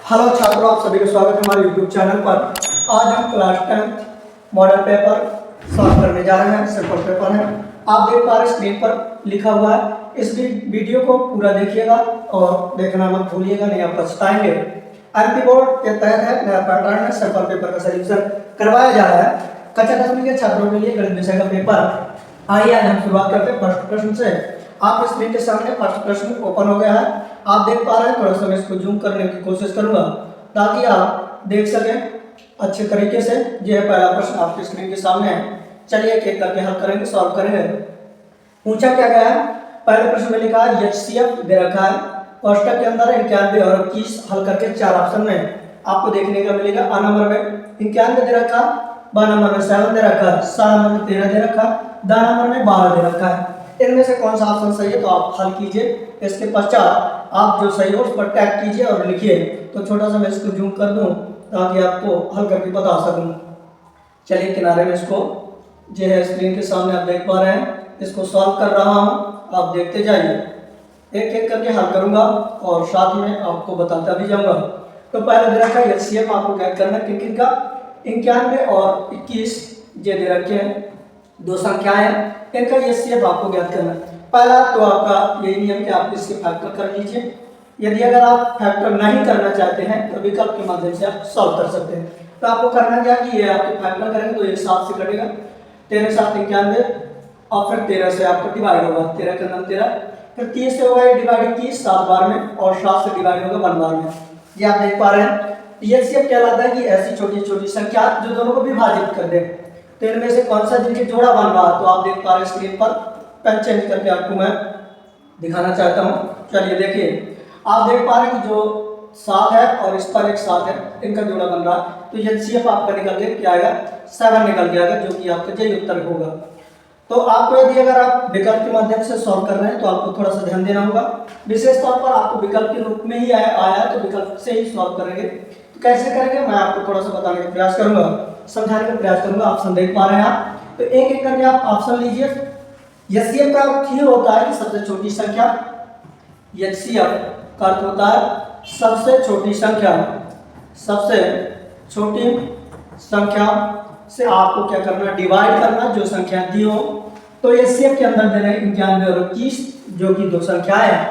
Hello छात्रों, आप सभी का स्वागत है हमारे YouTube चैनल पर। आज हम क्लास 10 मॉडल पेपर सॉल्व करने जा रहे हैं। सिंपल पेपर है, आप देख पा रहे हैं स्क्रीन पर लिखा हुआ है। इस वीडियो को पूरा देखिएगा और देखना मत भूलिएगा, नहीं आप पछताएंगे। एमपी बोर्ड के तहत है, नया पैटर्न है, सिंपल पेपर का सॉल्यूशन करवाया जा रहा है कक्षा 10वीं के छात्रों के लिए गणित विषय का पेपर। आइए आज हम शुरुआत करते हैं फर्स्ट प्रश्न से। आप स्क्रीन के सामने फर्स्ट प्रश्न ओपन हो गया है, आप देख पा रहे हैं। थोड़ा सा मैं इसको जूम करने की कोशिश करूंगा ताकि आप देख सकें अच्छे तरीके से। यह पहला प्रश्न आपके स्क्रीन के सामने है। चलिए एक एक करके हल करेंगे, सॉल्व करेंगे। पूछा क्या गया है, पहले प्रश्न में लिखा है HCF दे रखा है, कोष्टक के अंदर 91 और 21 हल करके 4 ऑप्शन में आपको देखने का मिलेगा। आ नंबर में 91 दे रखा, ब नंबर में 7 दे रखा, सा नंबर में 13 दे रखा, द नंबर में 12 दे रखा है। इनमें से कौन सा ऑप्शन सही है तो आप हल कीजिए। इसके पश्चात आप जो सही हो उस पर टैग कीजिए और लिखिए। तो छोटा सा मैं इसको जूम कर दूं ताकि आपको हल करके बता सकूं। चलिए किनारे में इसको जो है स्क्रीन के सामने आप देख पा रहे हैं, इसको सॉल्व कर रहा हूं, आप देखते जाइए। एक एक करके हल करूंगा और साथ में आपको बताता भी जाऊंगा। तो पहले दे रखा है HCF, आपको ज्ञात करना है किन किन का। 91 और 21 ये दे रखे हैं, दो संख्याएं हैं, इनका HCF आपको ज्ञात करना है। पहला तो आपका यही नियम कि आप इसके फैक्टर कर लीजिए। यदि अगर आप फैक्टर नहीं करना चाहते हैं तो विकल्प के माध्यम से आप सॉल्व कर सकते हैं। तो आपको करना क्या कि ये आपके फैक्टर करेंगे तो ये 7 से कटेगा, 13 7 91 और फिर 13 से आपको डिवाइड होगा, 13 का नाम 13, फिर 30 से होगा डिवाइड 30 7 बार में और 7 से डिवाइड होगा 1 बार में। ये आप देख पा रहे हैं। HCF कहलाता है कि ऐसी छोटी छोटी संख्या जो दोनों को विभाजित कर दे। तो इनमें से कौन सा जिनके जोड़ा बन रहा है तो आप देख पा रहे हैं स्क्रीन पर। पेन चेंज करके आपको मैं दिखाना चाहता हूं। चलिए देखिए, आप देख पा रहे हैं कि जो 7 है और इस पर एक 7 है, इनका जोड़ा बन रहा है। तो HCF आपका निकल के क्या आएगा, 7 निकल के आएगा, जो कि आपका सही उत्तर होगा। तो आपको यदि अगर आप विकल्प के माध्यम से सॉल्व कर रहे हैं तो आपको थोड़ा सा ध्यान देना होगा। विशेष तौर पर आपको विकल्प के रूप में ही आया है तो विकल्प से ही सॉल्व करेंगे। तो कैसे करेंगे मैं आपको थोड़ा सा बताने का प्रयास करूंगा, समझाने का प्रयास करूंगा। ऑप्शन देख पा रहे हैं आप, तो एक एक करके आप ऑप्शन लीजिए। HCF का अर्थ ये होता है कि सबसे छोटी संख्या। HCF का अर्थ होता है सबसे छोटी संख्या। सबसे छोटी संख्या से आपको क्या करना, डिवाइड करना जो संख्या दी हो। तो HCF के अंदर दे रहे हैं 91 और 21, जो कि दो संख्याएं हैं।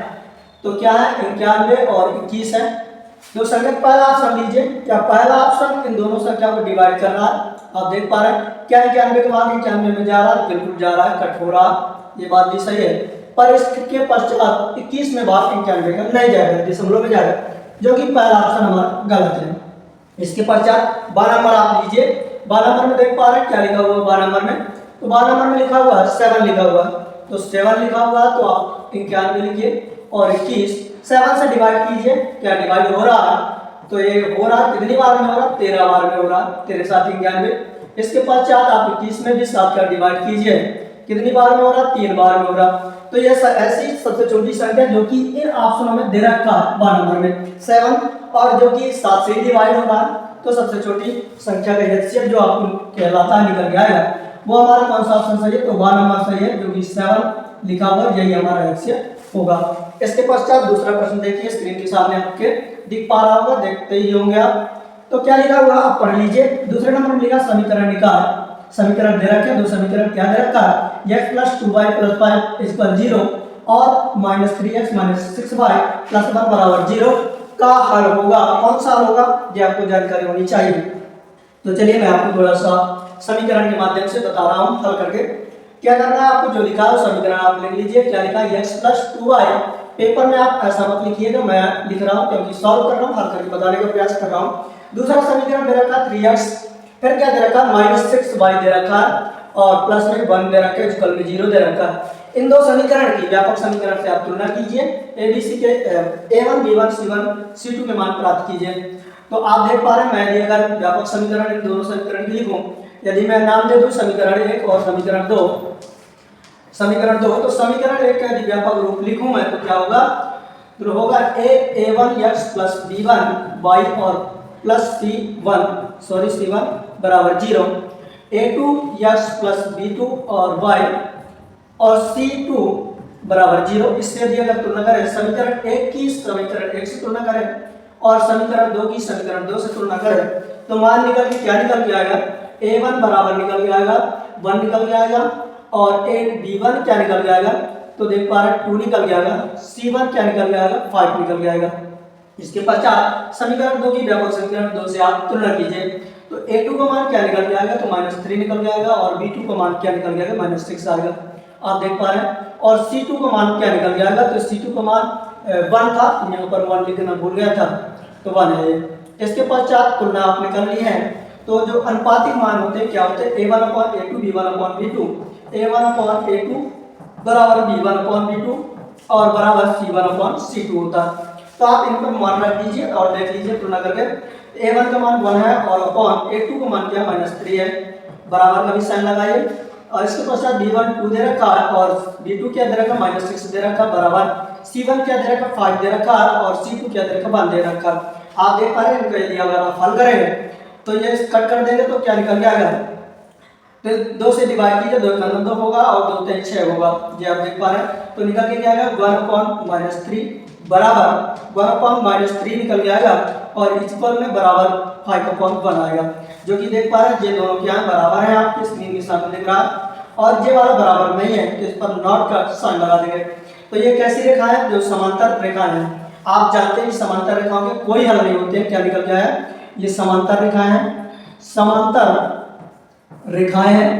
तो क्या है, 91 और 21 है दो संख्या। पहला ऑप्शन लीजिए, क्या पहला ऑप्शन इन दोनों संख्या को डिवाइड कर रहा है। आप देख पा रहे हैं क्या 91 के बाद 91 में जा रहा है, बिल्कुल जा रहा है, कट हो रहा, ये बात भी सही है। पर इसके पश्चात 21 में बाद 91 का नहीं जाएगा, दशमलव में जाएगा, जो कि पहला ऑप्शन हमारा गलत है। इसके पश्चात 12 नंबर आप लीजिए। 12 नंबर में देख पा रहे हैं क्या लिखा हुआ है 12 नंबर में, तो 12 नंबर में लिखा हुआ है 7 लिखा हुआ है। तो 7 लिखा हुआ है तो आप 91 लिखिए और 21 7 से डिवाइड कीजिए। क्या डिवाइड हो रहा है, तो ये हो रहा है कितनी बार में हो रहा है, 13 बार में हो रहा है, 13 7 91। इसके पश्चात आप 21 में भी 7 का डिवाइड कीजिए, कितनी बार में हो रहा है, 3 बार में हो रहा। तो ये ऐसी सबसे छोटी संख्या जो कि इन ऑप्शनों में दे रखा है 12 नंबर में 7 और जो कि 7 से डिवाइड हो रहा है। तो सबसे छोटी संख्या का HCF जो आपको कहलाता है निकल के आएगा, वो हमारा कौन सा ऑप्शन सही है, तो 12 नंबर सही है, जो कि 7 लिखा हुआ है, यही हमारा HCF होगा। इसके पश्चात दूसरा प्रश्न देखिए, स्क्रीन के सामने आपके दिख पा रहा होगा, देखते ही होंगे आप। तो क्या लिखा हुआ आप पढ़ लीजिए। दूसरे नंबर में लिखा समीकरण निकाल। समीकरण दे रखे, दो समीकरण क्या दे रखा है, x + 2y + 5 = 0 और -3x - 6y + 1 = 0 का हल होगा। कौन सा हल होगा ये आपको जानकारी होनी चाहिए। तो चलिए मैं आपको थोड़ा सा समीकरण के माध्यम से बता रहा हूं हल करके। क्या करना है आपको, जो लिखा है समीकरण आप लिख लीजिए। क्या लिखा है, x + 2y। पेपर में आप ऐसा मत लिखिएगा, मैं लिख रहा हूं क्योंकि सॉल्व कर रहा हूं, हल करके बताने का प्रयास कर रहा हूं। दूसरा समीकरण दे रखा 3x, फिर क्या दे रखा -6y दे रखा और प्लस में 1 दे रखा है, इक्वल में 0 दे रखा है। इन दो समीकरण की व्यापक समीकरण से आप तुलना कीजिए। ABC के A1 B1 C1 C2 के मान प्राप्त कीजिए। तो आप देख पा रहे हैं मैं यदि अगर व्यापक समीकरण इन दोनों समीकरण की लिखूं, यदि मैं नाम दे दूं समीकरण 1 और समीकरण 2, तो समीकरण 1 का यदि व्यापक रूप लिखूं मैं तो क्या होगा, तो होगा A1x + B1y और C1 बराबर 0, A2x + B2 और y और C2 बराबर 0। इससे यदि अगर तुलना करें समीकरण 1 की समीकरण 1 से तुलना करें और समीकरण 2 की समीकरण 2 से तुलना करें तो मान निकल के क्या निकल के आएगा, a1 बराबर निकल के आएगा 1 निकल के आएगा, और b1 क्या निकल के आएगा, तो देख पा रहे हैं 2 निकल के आएगा, c1 क्या निकल के आएगा, 5 निकल के आएगा। इसके पश्चात समीकरण 2 की व्यापक समीकरण 2 से आप तुलना कीजिए तो a2 का मान क्या निकल के आएगा, तो -3 निकल के आएगा, और b2 का मान क्या निकल के आएगा, -6 आएगा, आप देख पा रहे हैं। और c2 का मान क्या निकल के आएगा, तो c2 का मान 1 था, यहाँ पर 1 लिखना भूल गया था, तो 1 है। इसके पश्चात तुलना आपने कर ली है, तो जो अनुपातिक मान होते हैं क्या होते हैं, a1/a2 b1/b2, a1/a2 बराबर b1/b2 और बराबर c1/c2 होता है। तो आप इन पर मान रख दीजिए और देख लीजिए तुलना करके, a1 का मान 1 है और अपॉन a2 का मान क्या -3 है, बराबर का भी साइन लगाइए। और इसके पश्चात b1 2 दे रखा है और b2 क्या दे रखा, -6 दे रखा, बराबर c1 क्या दे रखा, 5 दे रखा और c2 क्या दे रखा, 1 दे रखा। आप देख पा रहे हैं इनका, यदि अगर आप हल करेंगे तो ये कट कर देंगे तो क्या निकल के आएगा, तो 2 से डिवाइड कीजिए, 2 का 2 होगा और 2 3 6 होगा, ये आप देख पा रहे हैं। तो निकल के क्या आएगा, 1/-3 बराबर 1/-3 निकल के आएगा और इक्वल में बराबर 5/1 आएगा, जो कि देख पा रहे हैं ये दोनों क्या है, बराबर है, आपके स्क्रीन के सामने दिख रहा है। और ये वाला बराबर नहीं है तो इस पर नॉट का साइन लगा देंगे। तो ये कैसी रेखा है, जो समांतर रेखा है। आप जानते हैं समांतर रेखाओं के कोई हल नहीं होते हैं, क्या निकल गया है, ये समांतर रेखाएं हैं, समांतर रेखाएं हैं।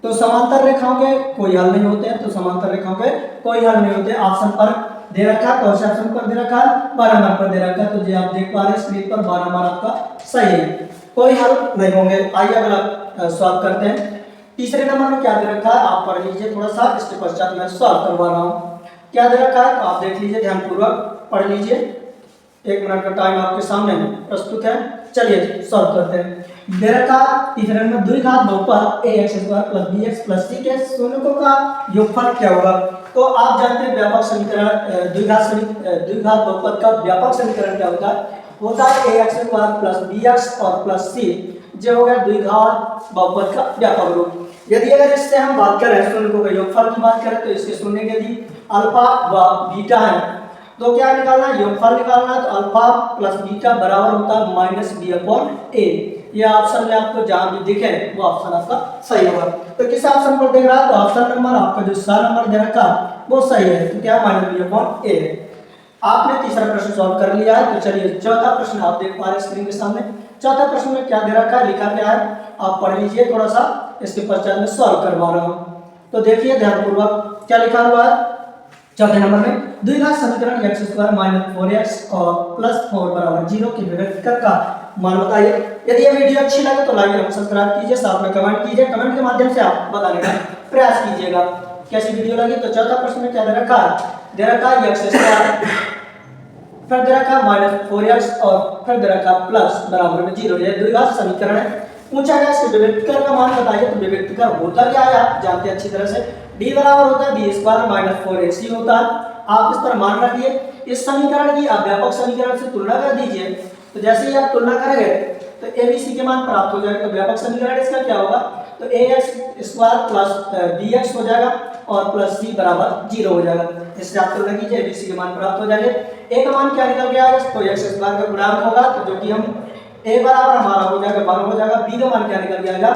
तो समांतर रेखाओं के कोई हल नहीं होते हैं, तो समांतर रेखाओं के कोई हल नहीं होते। ऑप्शन पर दे रखा है, कौन से ऑप्शन पर दे रखा है, 12 नंबर पर दे रखा है, तो ये आप देख पा रहे हैं स्क्रीन पर 12 नंबर आपका सही है, कोई हल नहीं होंगे। आइए अगला सॉल्व करते हैं। तीसरे नंबर में क्या दे रखा है, आप पढ़ लीजिए थोड़ा सा, इसके पश्चात मैं सॉल्व करवा रहा हूँ। क्या दे रखा है तो आप देख लीजिए, ध्यानपूर्वक पढ़ लीजिए, 1 मिनट का टाइम आपके सामने प्रस्तुत है। चलिए सॉल्व करते हैं। दे रखा तीसरे में द्विघात बहुपद ax² + bx + c के शून्यकों का योगफल क्या होगा। तो आप जानते हैं व्यापक समीकरण, द्विघात बहुपद का व्यापक समीकरण क्या होता है, ax² + bx और +c, जो हो गया द्विघात बहुपद का व्यापक रूप। यदि अगर इससे हम बात करें शून्यकों के योगफल की बात करें तो इसके शून्य यदि अल्फा व बीटा है तो क्या निकालना है, योगफल निकालना है। तो अल्फा + बीटा बराबर होता है -b/a। ये ऑप्शन में आपको जहां भी दिखे वो ऑप्शन आपका सही होगा। तो किस ऑप्शन पर देख रहा है, तो ऑप्शन नंबर आपका जो सा नंबर दे रखा वो सही है, तो क्या -b/a है। आपने तीसरा प्रश्न सॉल्व कर लिया है। तो चलिए चौथा प्रश्न आप देख पा रहे हैं स्क्रीन के सामने। चौथा प्रश्न में क्या दे रखा है, लिखा क्या है, आप पढ़ लीजिए थोड़ा सा, इसके पश्चात में सॉल्व करवा रहा हूं। तो देखिए ध्यानपूर्वक क्या लिखा हुआ है। चौथे नंबर में द्विघात समीकरण x² - 4x और +4 = 0 के विभक्तिकर का मान बताइए। यदि ये वीडियो अच्छी लगे तो लाइक और सब्सक्राइब कीजिए, साथ में कमेंट कीजिए, कमेंट के माध्यम से आप बताने का प्रयास कीजिएगा कैसी वीडियो लगी। तो चौथा प्रश्न में क्या दे रखा है, दे रखा है x², फिर दे रखा -4x और फिर दे रखा +0। ये द्विघात समीकरण है। पूछा गया इसके विभक्तिकर का मान बताइए। तो विभक्तिकर होता क्या है आप जानते हैं अच्छी तरह से, d बराबर होता है b² - 4ac होता है। आप इस पर मान रखिए। इस समीकरण की आप व्यापक समीकरण से तुलना कर दीजिए। तो जैसे ही आप तुलना करेंगे तो abc के मान प्राप्त हो जाएगा। तो व्यापक समीकरण इसका क्या होगा, तो ax² + bx हो जाएगा और +c = 0 हो जाएगा। इससे आप तुलना कीजिए, abc के मान प्राप्त हो जाएंगे। a का मान क्या निकल के आएगा, तो x² का गुणांक होगा, तो जो कि हम a बराबर हमारा हो जाएगा 12 हो जाएगा। b का मान क्या निकल के आएगा,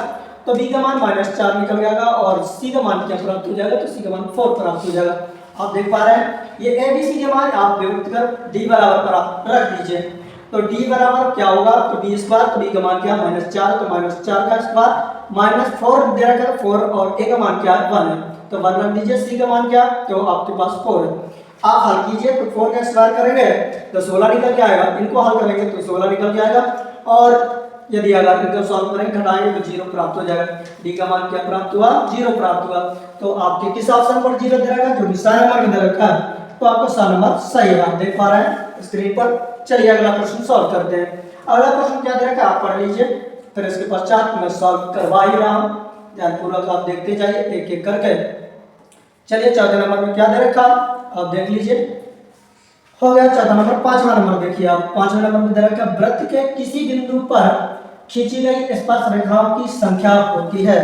तो b का मान -4 निकल जाएगा और c का मान क्या प्राप्त हो जाएगा, तो c का मान 4 प्राप्त हो जाएगा। आप देख पा रहे हैं ये abc के मान आप विभक्त कर d बराबर पर आप रख दीजिए। तो d बराबर क्या होगा, तो d², तो d का मान क्या -4, तो -4 का स्क्वायर -4 दे रखा है 4 और a का मान क्या है 1 है, तो 1 रख दीजिए। c का मान क्या, तो आपके पास 4 है। आप हल कीजिए तो 4 का स्क्वायर करेंगे तो 16 निकल के आएगा, इनको हल करेंगे तो 16 निकल के आएगा और यदि अगर इनको सॉल्व करेंगे घटाएंगे तो 0 प्राप्त हो जाएगा। d का मान क्या प्राप्त हुआ, 0 प्राप्त हुआ। तो आपके किस ऑप्शन पर 0 दे रखा है, जो निशान नंबर में दे रखा है, तो आपका सा नंबर सही है, आप देख पा रहे हैं स्क्रीन पर। चलिए अगला प्रश्न सॉल्व करते हैं। अगला प्रश्न क्या दे रखा है आप पढ़ लीजिए, फिर इसके पश्चात मैं सॉल्व करवा ही रहा हूं, ध्यानपूर्वक आप देखते जाइए एक एक करके। चलिए चौथे नंबर में क्या दे रखा आप देख लीजिए, हो गया चौथा नंबर। पांचवा नंबर देखिए आप, पांचवा नंबर में दे रखा वृत्त के किसी बिंदु पर खींची गई स्पर्श रेखाओं की संख्या होती है।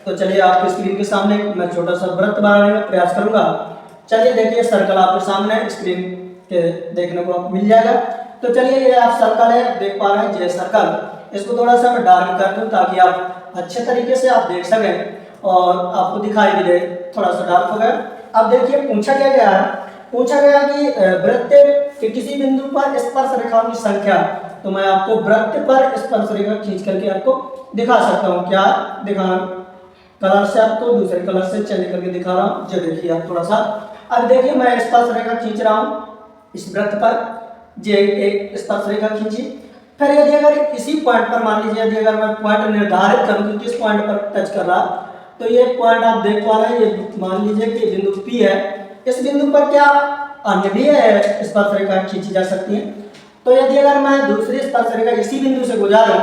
तो चलिए आपके स्क्रीन के सामने मैं छोटा सा वृत्त बनाने का प्रयास करूंगा। चलिए देखिए सर्कल आपके सामने स्क्रीन के देखने को मिल जाएगा। तो चलिए ये आप सर्कल है देख पा रहे हैं, ये सर्कल, इसको थोड़ा सा मैं डार्क कर दूं ताकि आप अच्छे तरीके से आप देख सकें और आपको दिखाई भी दे। थोड़ा सा डार्क हो गया। अब देखिए पूछा क्या गया है, पूछा गया कि वृत्त के किसी बिंदु पर स्पर्श रेखाओं की संख्या। तो मैं आपको वृत्त पर स्पर्श रेखा खींच करके आपको दिखा सकता हूँ। क्या दिखा, कलर से आपको दूसरे कलर से चेंज करके दिखा रहा हूँ। जो देखिए आप थोड़ा सा, अब देखिए मैं स्पर्श रेखा खींच रहा हूँ इस वृत्त पर, जे एक स्पर्श रेखा खींची। फिर यदि अगर इसी पॉइंट पर मान लीजिए, यदि अगर मैं पॉइंट निर्धारित करूँ कि किस पॉइंट पर टच कर रहा, तो ये पॉइंट आप देख पा रहे हैं, ये मान लीजिए कि बिंदु P है। इस बिंदु पर क्या अन्य भी स्पर्श रेखा खींची जा सकती है। तो यदि अगर मैं दूसरी स्पर्श रेखा इसी बिंदु से गुजर,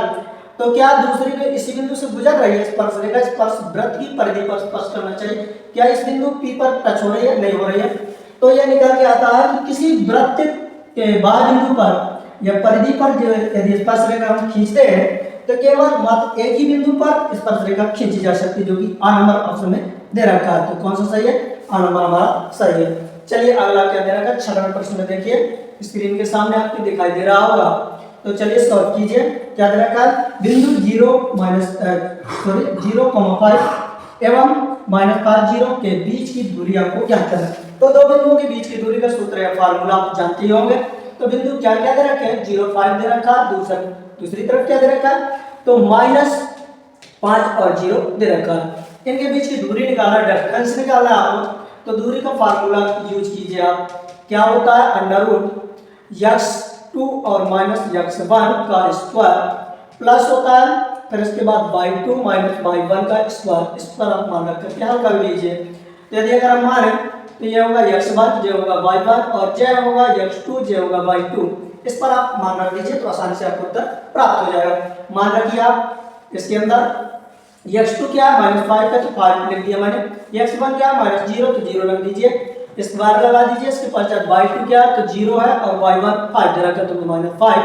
तो क्या दूसरी को इसी बिंदु से गुजर रही है स्पर्श रेखा, स्पर्श वृत्त की परिधि पर स्पर्श करना चाहिए। क्या इस बिंदु P पर टच हो रही है, नहीं हो रही है। तो यह निकल के आता है कि किसी वृत्त के बाह्य बिंदु पर या परिधि पर जो यदि स्पर्श रेखा हम खींचते हैं तो केवल मात्र एक ही बिंदु पर स्पर्श रेखा खींची जा सकती है, जो कि आ नंबर ऑप्शन में दे रखा है। तो कौन सा सही है, आ नंबर हमारा सही है। चलिए अगला क्या दे रखा है, 6वां प्रश्न में देखिए स्क्रीन के सामने आपको दिखाई दे रहा होगा। तो चलिए सॉल्व कीजिए। क्या दे रखा है, बिंदु 0,5 एवं -0 के बीच की दूरी आपको ज्ञात करना है। तो दो बिंदुओं के बीच की दूरी का सूत्र या फार्मूला आप जानते ही होंगे। तो बिंदु क्या क्या दे रखे हैं, 0,5 दे रखा है, दूसरी तरफ क्या दे रखा है, तो -5 और 0 दे रखा है। इनके बीच की दूरी निकालना, डिस्टेंस निकालना है आपको। तो दूरी का फार्मूला यूज कीजिए आप। क्या होता है, √x2 और -x1 का स्क्वायर प्लस होता है, फिर इसके बाद y2 -y1 का स्क्वायर। इस पर आप मान रख करके हल कर लीजिए। तो यदि अगर हम माने तो ये होगा x1, j होगा y1 और j होगा x2, j होगा y2। इस पर आप मान रख दीजिए तो आसानी से आपको उत्तर प्राप्त हो जाएगा। मान रखिए आप इसके अंदर x2 क्या है, -5 है तो 5 लिख दिया मैंने, x1 क्या है -0 तो 0 रख दीजिए, स्क्वायर लगा दीजिए। इसके पश्चात y2 क्या है तो 0 है और y1 5 दे रखा तो -5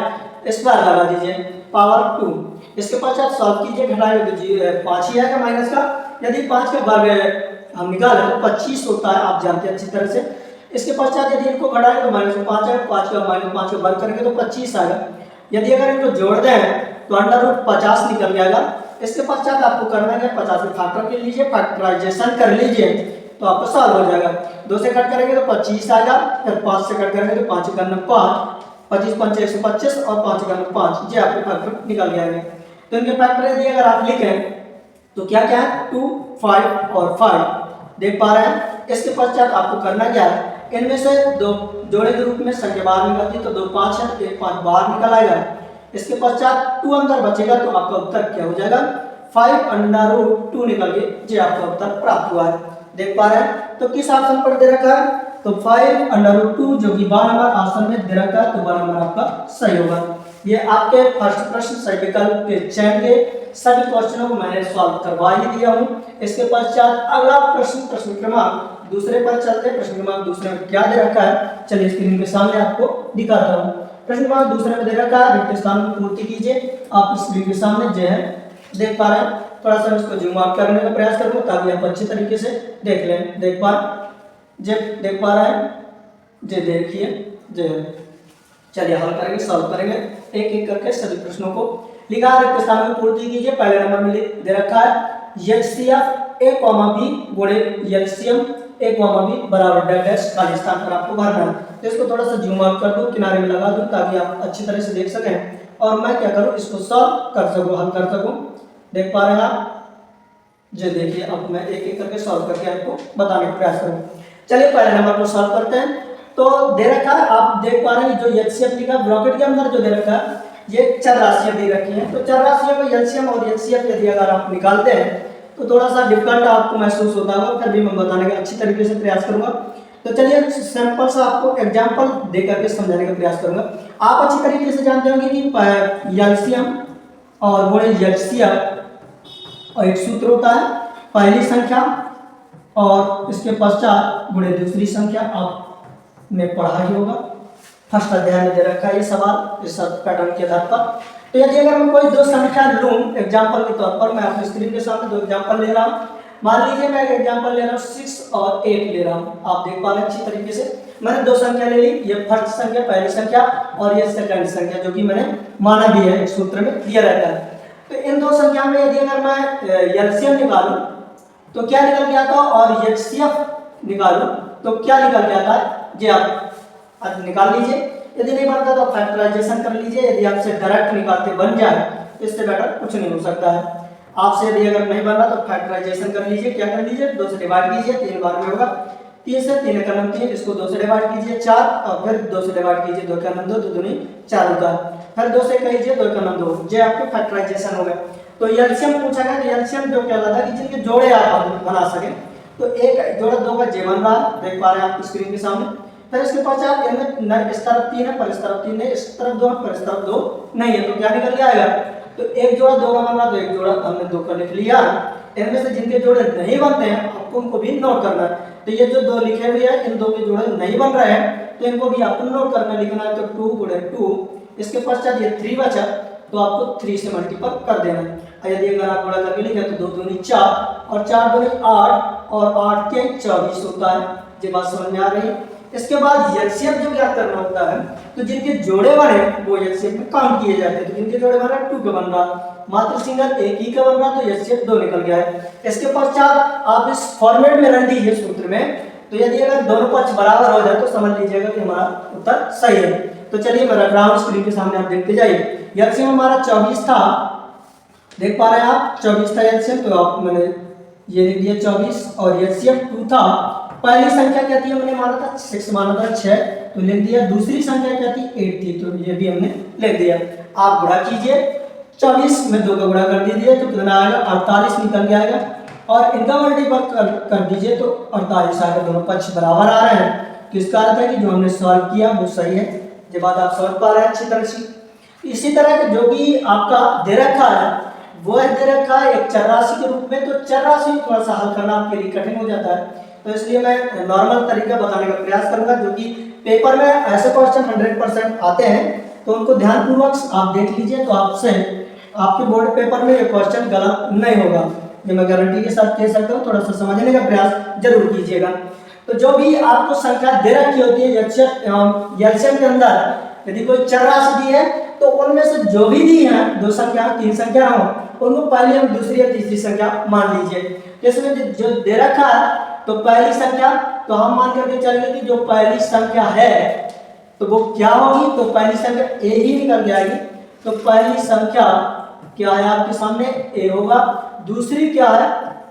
स्क्वायर लगा दीजिए, पावर 2। इसके पश्चात सॉल्व कीजिए, घटाएंगे तो 5 ही आएगा माइनस का। यदि 5 का वर्ग हम निकालें तो 25 होता है, आप जानते हैं अच्छी तरह से। इसके पश्चात यदि इनको घटाएं तो -5 आएगा, 5 का -5 का वर्ग करेंगे तो 25 आएगा। यदि अगर इनको जोड़ दें तो √50 निकल जाएगा। इसके पश्चात आपको करना है 50 से फैक्टर कर लीजिए, फैक्टराइजेशन कर लीजिए तो आपको सॉल्व हो जाएगा। 2 से कट करेंगे तो 25 आएगा, फिर 5 से कट करेंगे तो 5 का 5, 25 5 125 और 5 का 5, ये आपके फैक्टर निकल जाएंगे। तो इनके फैक्टर यदि अगर आप लिखें तो क्या क्या है, 2 5 और 5 देख पा रहे हैं। इसके पश्चात आपको करना क्या है, इनमें से दो जोड़े के रूप में संख्या बाहर निकलती है तो 2 5 है, 1 5 बाहर निकल आएगा। इसके पश्चात 2 अंदर बचेगा तो आपका उत्तर क्या हो जाएगा, 5√2 निकल के ये आपका उत्तर प्राप्त हुआ है। देख पा रहे हैं। तो किस ऑप्शन पर दे रखा है, तो 5√2 जो कि 12 नंबर ऑप्शन में दे रखा है, तो 12 नंबर आपका सही होगा। ये आपके फर्स्ट प्रश्न सही विकल्प के चयन के सभी क्वेश्चनों को मैंने सॉल्व करवा ही दिया हूं। इसके पश्चात अगला प्रश्न क्रमांक दूसरे पर चलते हैं। प्रश्न क्रमांक दूसरे में क्या दे रखा है, चलिए स्क्रीन के सामने आपको दिखाता हूं। प्रश्न क्रमांक दूसरे में दे रखा है, रिक्त स्थान को पूर्ति कीजिए। आप स्क्रीन के सामने जो है देख पा रहे हैं। थोड़ा सा इसको जूम आउट करने का प्रयास करूंगा ताकि आप अच्छे तरीके से देख लें। देख पा रहे हैं, जे देखिए जे। चलिए हल करेंगे, सॉल्व करेंगे एक एक करके सभी प्रश्नों को। लिखा है रिक्त स्थान को पूर्ति कीजिए। पहले नंबर में दे रखा है HCF A, B गुणे LCM A, B बराबर डैश खाली स्थान पर आपको भरना है। तो इसको थोड़ा सा जूम आउट कर दूं, किनारे में लगा दूं ताकि आप अच्छी तरह से देख सकें और मैं क्या करूं, इसको सॉल्व कर सकूं, हल कर सकूं। देख पा रहे हैं आप, जो देखिए अब मैं एक एक करके सॉल्व करके आपको बताने का प्रयास करूं। चलिए पहले नंबर को सॉल्व करते हैं। तो दे रखा है, आप देख पा रहे हैं जो HCF लिखा ब्रैकेट के अंदर जो दे रखा है ये चर राशियां दे रखी हैं। तो चर राशियों को LCM और HCF यदि अगर आप निकालते हैं तो थोड़ा सा डिफिकल्ट आपको महसूस होता होगा, फिर भी मैं बताने का अच्छी तरीके से प्रयास करूंगा। तो चलिए सिंपल सा आपको एग्जांपल दे करके समझाने का प्रयास करूंगा। आप अच्छी तरीके से जानते होंगे कि LCM और गुणे HCF और एक सूत्र होता है, पहली संख्या और इसके पश्चात गुणे दूसरी संख्या। आपने पढ़ा ही होगा, फर्स्ट अध्याय में दे रखा है ये सवाल इस पैटर्न के आधार पर। तो यदि अगर मैं कोई दो संख्या लूं एग्जांपल के तौर पर, मैं अपनी स्क्रीन के सामने दो एग्जांपल ले रहा हूं। मान लीजिए मैं एक एग्जांपल ले रहा हूँ 6 और 8 ले रहा हूँ, आप देख पा रहे हैं अच्छी तरीके से। मैंने दो संख्या ले ली, ये फर्स्ट संख्या पहली संख्या और ये सेकंड संख्या, जो कि मैंने माना भी है, एक सूत्र में दिया रहता है। तो इन दो संख्या में यदि अगर मैं एलसीएम निकालूं तो क्या निकल के आता है, और एचसीएफ निकालूं तो क्या निकल के आता है, जी आप निकाल लीजिए। यदि नहीं बनता तो फैक्टराइजेशन कर लीजिए। यदि आपसे डायरेक्ट निकालते बन जाए तो इससे बेटर कुछ नहीं हो सकता है। आपसे यदि अगर नहीं बन रहा तो फैक्टराइजेशन कर लीजिए। क्या कर लीजिए, 2 से डिवाइड कीजिए, 3 बार में होगा 3 से 3 का 3, इसको 2 से डिवाइड कीजिए 4, और फिर 2 से डिवाइड कीजिए 2 का 2, 2 दूनी 4 होता है, फिर 2 से कीजिए 2 का 2, ये आपके फैक्टराइजेशन हो गए। तो एलसीएम पूछा गया, तो एलसीएम जो कहलाता है कि जिनके जोड़े आप बना सके, तो एक जोड़ा 2 का जे बन रहा है, देख पा रहे हैं आप स्क्रीन के सामने। फिर इसके पश्चात इनमें इस तरफ 3 है पर इस तरफ 3 है, इस तरफ 2 है पर इस तरफ 2 नहीं है, तो क्या निकल के आएगा, तो एक जोड़ा 2 का बन रहा, तो एक जोड़ा हमने 2 का लिख लिया। इनमें से जिनके जोड़े नहीं बनते हैं आपको उनको भी नोट करना है। तो ये जो 2 लिखे हुए हैं, इन 2 के जोड़े नहीं बन रहे हैं तो इनको भी आपको नोट करना, लिखना है। तो 2 गुणे 2, इसके पश्चात ये 3 बचा तो आपको 3 से मल्टीपल कर देना है। यदि अगर आप गुणा करके लिखें तो 2 दूनी 4 और 4 दूनी 8 और 8 के 24 होता है। ये बात समझ में आ रही है। इसके बाद एलसीएम जो क्या करना होता है, तो जिनके जोड़े बने वो एलसीएम में काउंट किए जाते हैं। तो जिनके जोड़े बने 2 का बन रहा, मात्र सिंगल एक ही का बन रहा, तो एलसीएम 2 निकल गया है। इसके पश्चात आप इस फॉर्मेट में रख दीजिए सूत्र में। तो यदि अगर दोनों पक्ष बराबर हो जाए तो समझ लीजिएगा कि हमारा उत्तर सही है। तो चलिए मैं रख रहा हूं स्क्रीन के सामने, आप देखते जाइए। एलसीएम हमारा 24 था, देख पा रहे हैं आप 24 था एलसीएम, तो आप मैंने ये लिख दिया 24, और एलसीएम 2 था। पहली संख्या क्या थी, हमने माना था 6 माना था 6, तो लिख दिया। दूसरी संख्या क्या थी 8 थी, तो ये भी हमने लिख दिया। आप गुणा कीजिए, 24 में 2 का गुणा कर दीजिए तो कितना आएगा, 48 निकल के आएगा। और इनका मल्टीपल कर दीजिए तो 48 आएगा। दोनों पक्ष बराबर आ रहे हैं, तो इसका अर्थ है कि जो हमने सॉल्व किया वो सही है। ये बात आप समझ पा रहे हैं अच्छी तरह से। इसी तरह जो भी आपका दे रखा है वो दे रखा है एक चर राशि के रूप में, तो चर राशि थोड़ा सा हल करना आपके लिए कठिन हो जाता है, तो इसलिए मैं नॉर्मल तरीका बताने का प्रयास करूंगा। जो कि पेपर में ऐसे क्वेश्चन 100% आते हैं, तो उनको ध्यानपूर्वक आप देख लीजिए, तो आपसे आपके बोर्ड पेपर में ये क्वेश्चन गलत नहीं होगा, ये मैं गारंटी के साथ कह सकता हूँ। थोड़ा सा समझने का प्रयास जरूर कीजिएगा। तो जो भी आपको संख्या दे रखी होती है एलसीएम के अंदर, यदि कोई चर राशि दी है तो उनमें से जो भी दी है, 2 संख्या 3 संख्या हो, उनको पहले हम दूसरी या तीसरी संख्या मान लीजिए। इसमें जो दे रखा है तो पहली संख्या, तो हम मान करके चलेंगे कि जो पहली संख्या है तो वो क्या होगी, तो पहली संख्या ए ही निकल के आएगी। तो पहली संख्या क्या है आपके सामने, ए होगा। दूसरी क्या है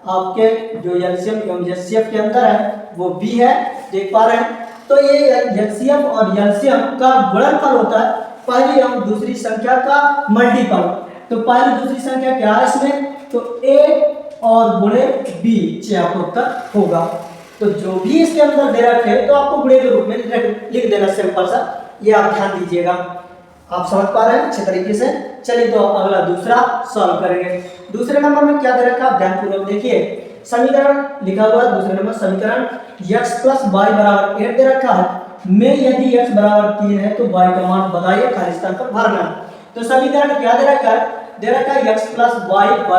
आपके जो एलसीएम एवं एचसीएफ के अंदर है वो बी है, देख पा रहे हैं। तो ये एचसीएफ और एलसीएम का गुणनफल होता है पहली एवं दूसरी संख्या का मल्टीपल। तो पहली दूसरी संख्या क्या है इसमें, तो ए और गुणे बी, ये आपको उत्तर होगा। तो जो भी इसके अंदर दे रखे तो आपको गुणे के रूप में लिख देना, सिंपल सा, ये आप ध्यान दीजिएगा। आप समझ पा रहे हैं अच्छे तरीके से। चलिए तो अगला दूसरा सॉल्व करेंगे। दूसरे नंबर में क्या दे रखा है ध्यानपूर्वक देखिए। समीकरण लिखा हुआ है दूसरे नंबर, समीकरण x + y = 8 दे रखा है। में यदि x = 3 है तो y का मान बताइए, खाली स्थान पर भरना। तो समीकरण क्या दे रखा है, दे रखा है x + y =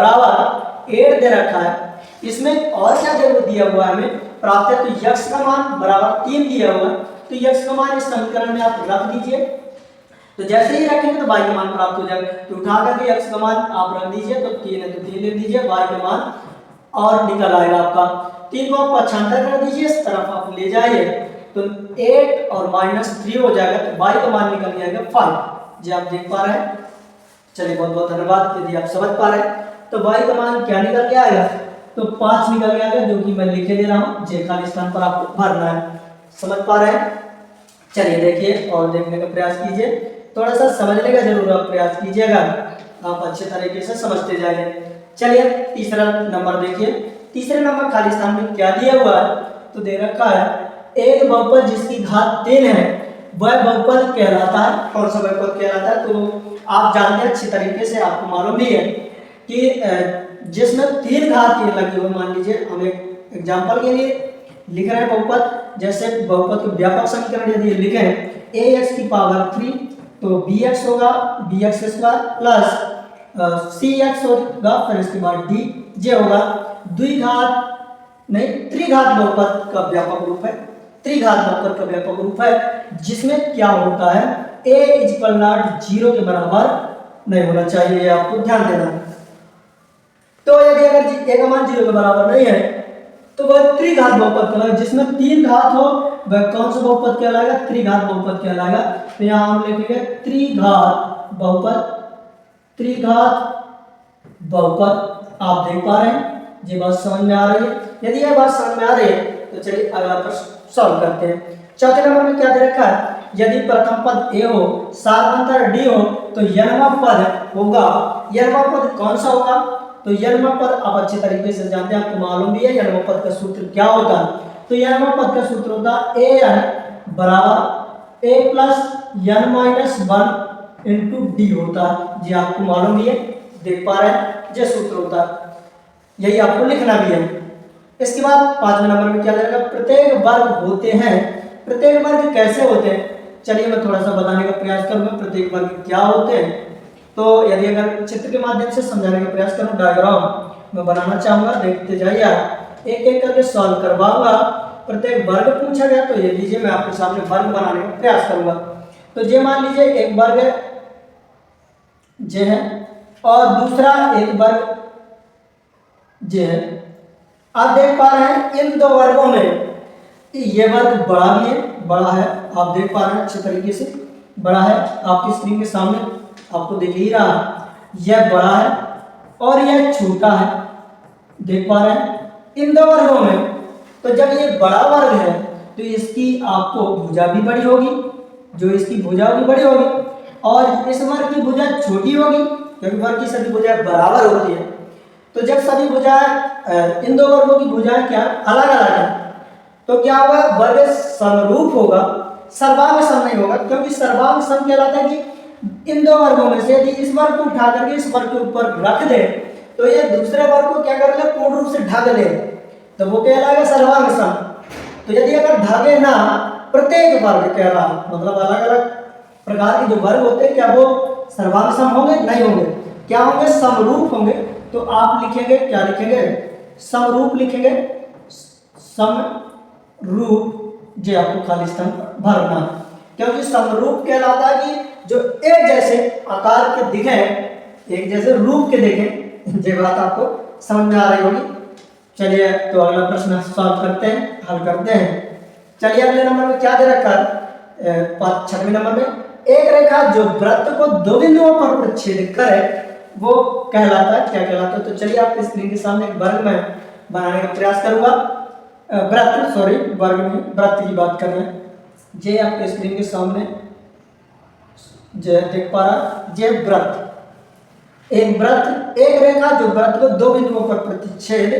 8 दे रखा है। इसमें और क्या दिया हुआ है हमें प्राप्त है, तो x का मान बराबर 3 दिया हुआ है। तो x का मान इस समीकरण में आप रख दीजिए। तो जैसे ही रखेंगे तो y का मान प्राप्त हो जाएगा। तो उठा करके x का मान आप रख दीजिए, तो 3 है तो 3 लिख दीजिए, y का मान और निकल आएगा आपका 3 को आप पक्षांतर कर दीजिए, इस तरफ आप ले जाइए तो 8 और -3 हो जाएगा, तो y का मान निकल जाएगा 5। जी आप देख पा रहे हैं। चलिए बहुत बहुत धन्यवाद। यदि आप समझ पा रहे हैं तो y का मान क्या निकल के आएगा, तो 5 निकल के आएगा, जो कि मैं लिखे दे रहा हूँ। जे खाली स्थान पर आपको भरना है। समझ पा रहे हैं। चलिए देखिए और देखने का प्रयास कीजिए, थोड़ा सा समझने का जरूर आप प्रयास कीजिएगा, आप अच्छे तरीके से समझते जाइए। चलिए तीसरा नंबर देखिए। तीसरे नंबर खाली स्थान में क्या दिया हुआ है, तो दे रखा है एक बहुपद जिसकी घात 3 है वह बहुपद कहलाता है। कौन सा बहुपद कहलाता है, तो आप जानते हैं अच्छी तरीके से, आपको मालूम भी है कि जिसमें 3 घात लगी हुई, मान लीजिए हम एक एग्जाम्पल के लिए लिख रहे हैं बहुपद, जैसे बहुपद के व्यापक समीकरण यदि लिखे ax⁴ तो bx होगा bx² प्लस cx होगा, फिर इसके बाद dj होगा। द्विघात नहीं त्रिघात बहुपद का व्यापक रूप है, त्रिघात बहुपद का व्यापक रूप है, जिसमें क्या होता है a इक्वल नॉट 0 के बराबर नहीं होना चाहिए, ये आपको ध्यान देना है। तो यदि अगर a का मान 0 के बराबर नहीं है तो वह त्रिघात बहुपद कहलाएगा, जिसमें 3 घात हो वह कौन सा बहुपद कहलाएगा, त्रिघात बहुपद कहलाएगा। तो यहाँ हम लिखेंगे त्रिघात बहुपद, त्रिघात बहुपद। आप देख पा रहे हैं ये बात समझ में आ रही है। यदि यह बात समझ में आ रही है तो चलिए अगला प्रश्न सॉल्व करते हैं। चौथे नंबर में क्या दे रखा है, यदि प्रथम पद a हो सार्वधातुक d हो तो यनवा पद होगा, यनवा पद कौन सा होगा, तो यनवा पद आप अच्छे तरीके से जानते हैं, आपको मालूम भी है यनवा पद का सूत्र क्या होता है। तो यनवा पद का सूत्र होता है an बराबर a plus n minus 1 into D होता है, जी आपको मालूम भी है, देख पा रहे हैं ये सूत्र होता है, यही आपको लिखना भी है। इसके बाद पांचवें नंबर में क्या देगा, प्रत्येक वर्ग होते हैं, प्रत्येक वर्ग कैसे होते हैं, चलिए मैं थोड़ा सा बताने का प्रयास करूंगा प्रत्येक वर्ग क्या होते हैं। तो यदि अगर चित्र के माध्यम से समझाने का प्रयास करूं, डायग्राम मैं बनाना चाहूंगा, देखते जाइए आप, एक एक करके सॉल्व करवाऊंगा। प्रत्येक वर्ग पूछा गया तो ये लीजिए मैं आपके सामने वर्ग बनाने का प्रयास करूंगा। तो ये मान लीजिए एक वर्ग जे है और दूसरा एक वर्ग जे है। आप देख पा रहे हैं इन दो वर्गों में ये वर्ग बड़ा भी है, बड़ा है, आप देख पा रहे हैं अच्छे तरीके से, बड़ा है, आपकी स्क्रीन के सामने आपको दिख ही रहा है, यह बड़ा है और यह छोटा है, देख पा रहे हैं इन दो वर्गों में। तो जब ये बड़ा वर्ग है तो इसकी आपको भुजा भी बड़ी होगी, जो इसकी भुजा होगी बड़ी होगी, और इस वर्ग की भुजा छोटी होगी क्योंकि वर्ग की सभी भुजाएं बराबर होती है। तो जब सभी भुजाएं इन दो वर्गों की भुजाएं क्या अलग अलग है तो क्या होगा, वर्ग समरूप होगा, सर्वांग सम नहीं होगा, क्योंकि सर्वांग सम कहलाता है कि इन दो वर्गों में से यदि इस वर्ग को उठा करके इस वर्ग के ऊपर रख दे तो ये दूसरे वर्ग को क्या करेगा, पूर्ण रूप से ढक ले, तो वो कहलाएगा सर्वांग सम। तो यदि अगर ढके ना, प्रत्येक वर्ग कह रहा मतलब अलग अलग प्रकार के जो वर्ग होते हैं क्या वो सर्वांग सम होंगे, नहीं होंगे, क्या होंगे, समरूप होंगे। तो आप लिखेंगे क्या लिखेंगे, समरूप लिखेंगे, समरूप, जे आपको खाली स्थान भरना, क्योंकि समरूप कहलाता है कि जो एक जैसे आकार के दिखे, एक जैसे रूप के दिखे, ये बात आपको समझ में आ रही होगी। चलिए तो अगला प्रश्न सॉल्व करते हैं, हल करते हैं। चलिए अगले नंबर में क्या दे रखा है, छठवें नंबर में, एक रेखा जो वृत्त को दो बिंदुओं पर प्रच्छेद करे वो कहलाता है, क्या कहलाता है। तो चलिए आपके स्क्रीन के सामने एक वर्ग में बनाने का प्रयास करूंगा, वृत्त, सॉरी वर्ग में वृत्त की बात कर रहे हैं, जे आपके स्क्रीन के सामने जे देख पा रहा, जे वृत्त, एक वृत्त, एक रेखा जो वृत्त को दो बिंदुओं पर प्रतिच्छेद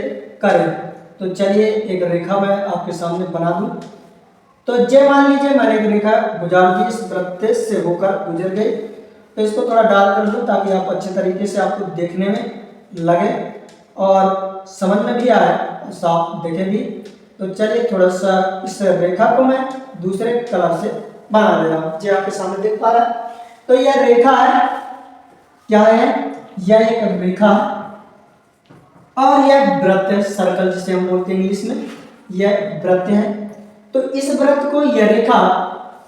करे। तो चलिए एक रेखा मैं आपके सामने बना दूं। तो जे मान लीजिए मैंने एक रेखा गुजार दी, इस वृत्त से होकर गुजर गई, तो इसको थोड़ा डाल कर दूं ताकि आप अच्छे तरीके से आपको देखने में लगे और समझ में भी आए, साफ देखे भी। तो चलिए थोड़ा सा इस रेखा को मैं दूसरे कलर से बना दे रहा हूँ, जो आपके सामने देख पा रहा है। तो यह रेखा है, क्या है, यह एक रेखा और यह वृत्त है, सर्कल जिसे हम बोलते हैं इंग्लिश में, यह वृत्त है। तो इस वृत्त को यह रेखा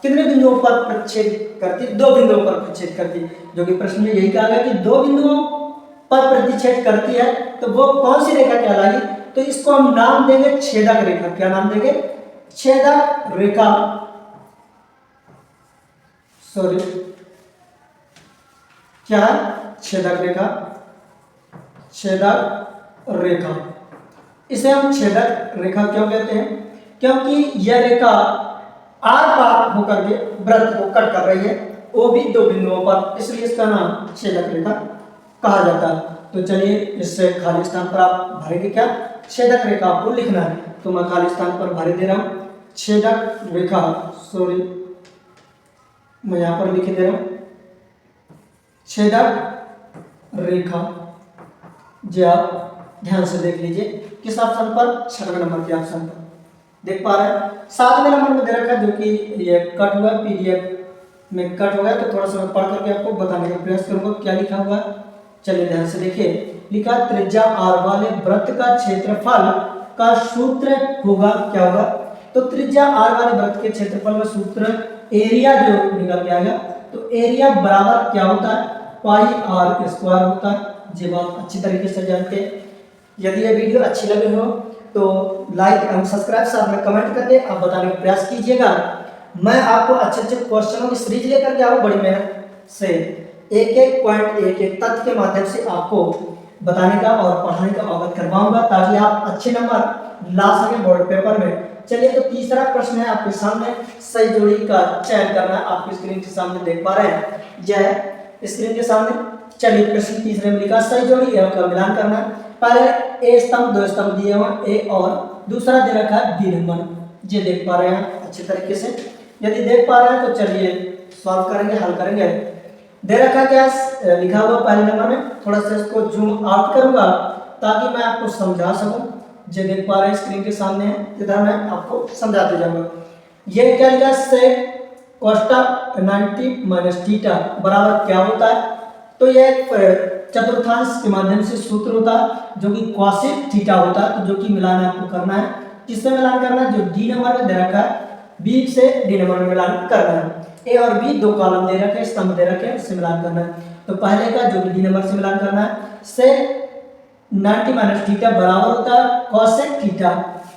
कितने बिंदुओं पर प्रतिच्छेद करती, दो बिंदुओं पर प्रतिच्छेद करती, जो कि प्रश्न में यही कहा गया कि दो बिंदुओं पर प्रतिच्छेद करती है, तो वो कौन सी रेखा कहलाएगी। तो इसको हम नाम देंगे छेदक रेखा, क्या नाम देंगे, छेदक रेखा, सॉरी क्या है, छेदक रेखा, छेदक रेखा। इसे हम छेदक रेखा क्यों कहते हैं, क्योंकि यह रेखा आर पार होकर के वृत्त को कट कर रही है, वो भी दो बिंदुओं पर, इसलिए इसका नाम छेदक रेखा कहा जाता है। तो चलिए इससे खाली स्थान पर आप भरेंगे क्या, छेदक रेखा आपको लिखना है, तो मैं खाली स्थान पर भरे दे रहा हूं छेदक रेखा, सॉरी मैं यहां पर लिख दे रहा हूं छेदक रेखा। जो आप ध्यान से देख लीजिए किस ऑप्शन पर, छठवें नंबर के ऑप्शन पर देख पा रहे हैं। सातवें नंबर में दे रखा है जो कि ये कट हुआ, पीडीएफ में कट हो गया, तो थोड़ा सा मैं पढ़ करके आपको बताने का प्रयास करूंगा क्या लिखा हुआ है। चलिए ध्यान से देखिए, लिखा त्रिज्या r वाले वृत्त का क्षेत्रफल का सूत्र होगा, क्या होगा? तो त्रिज्या r वाले वृत्त के क्षेत्रफल का सूत्र एरिया जो निकल के आएगा, तो एरिया बराबर क्या होता है? पाई r स्क्वायर होता है। जब आप अच्छी तरीके से जानते हैं। यदि ये वीडियो अच्छी लगे हो तो लाइक एवं सब्सक्राइब साथ में कमेंट करके आप बताने का प्रयास कीजिएगा। मैं आपको अच्छे अच्छे क्वेश्चनों की सीरीज लेकर के आऊँ बड़ी मेहनत से, एक एक पॉइंट, एक एक तथ्य के माध्यम से आपको बताने का और पढ़ाने का अवगत करवाऊंगा, ताकि आप अच्छे नंबर ला सकें बोर्ड पेपर में। चलिए, तो तीसरा प्रश्न है आपके सामने, सही जोड़ी का चयन करना है। आपकी स्क्रीन के सामने देख पा रहे हैं, यह स्क्रीन के सामने। चलिए, प्रश्न तीसरे में लिखा सही जोड़ी एवं का मिलान करना है। पहले ए स्तंभ, दो स्तंभ दिए हुए, ए और दूसरा दे रखा है बी नंबर, ये देख पा रहे हैं अच्छे तरीके से। यदि देख पा रहे हैं तो चलिए सॉल्व करेंगे, हल करेंगे। दे रखा क्या लिखा हुआ पहले नंबर में, थोड़ा सा इसको जूम आउट करूंगा ताकि मैं आपको समझा सकूं। जो देख पा रहे हैं स्क्रीन के सामने है, इधर मैं आपको समझाते जाऊंगा। ये क्या लिखा, सेक कोष्टा 90 माइनस थीटा बराबर क्या होता है? तो ये चतुर्थांश के माध्यम से सूत्र होता है जो कि कॉसेक थीटा होता है। तो जो कि मिलान आपको करना है, किससे मिलान करना है? जो डी नंबर में दे रखा है, बी से डी नंबर में मिलान करना है। ए और बी दो कॉलम दे रखे हैं, स्तंभ दे रखे हैं, इससे मिलान करना है। तो पहले का जो कि डी नंबर से मिलान करना है, से 90 माइनस थीटा बराबर होता है कॉसेक थीटा।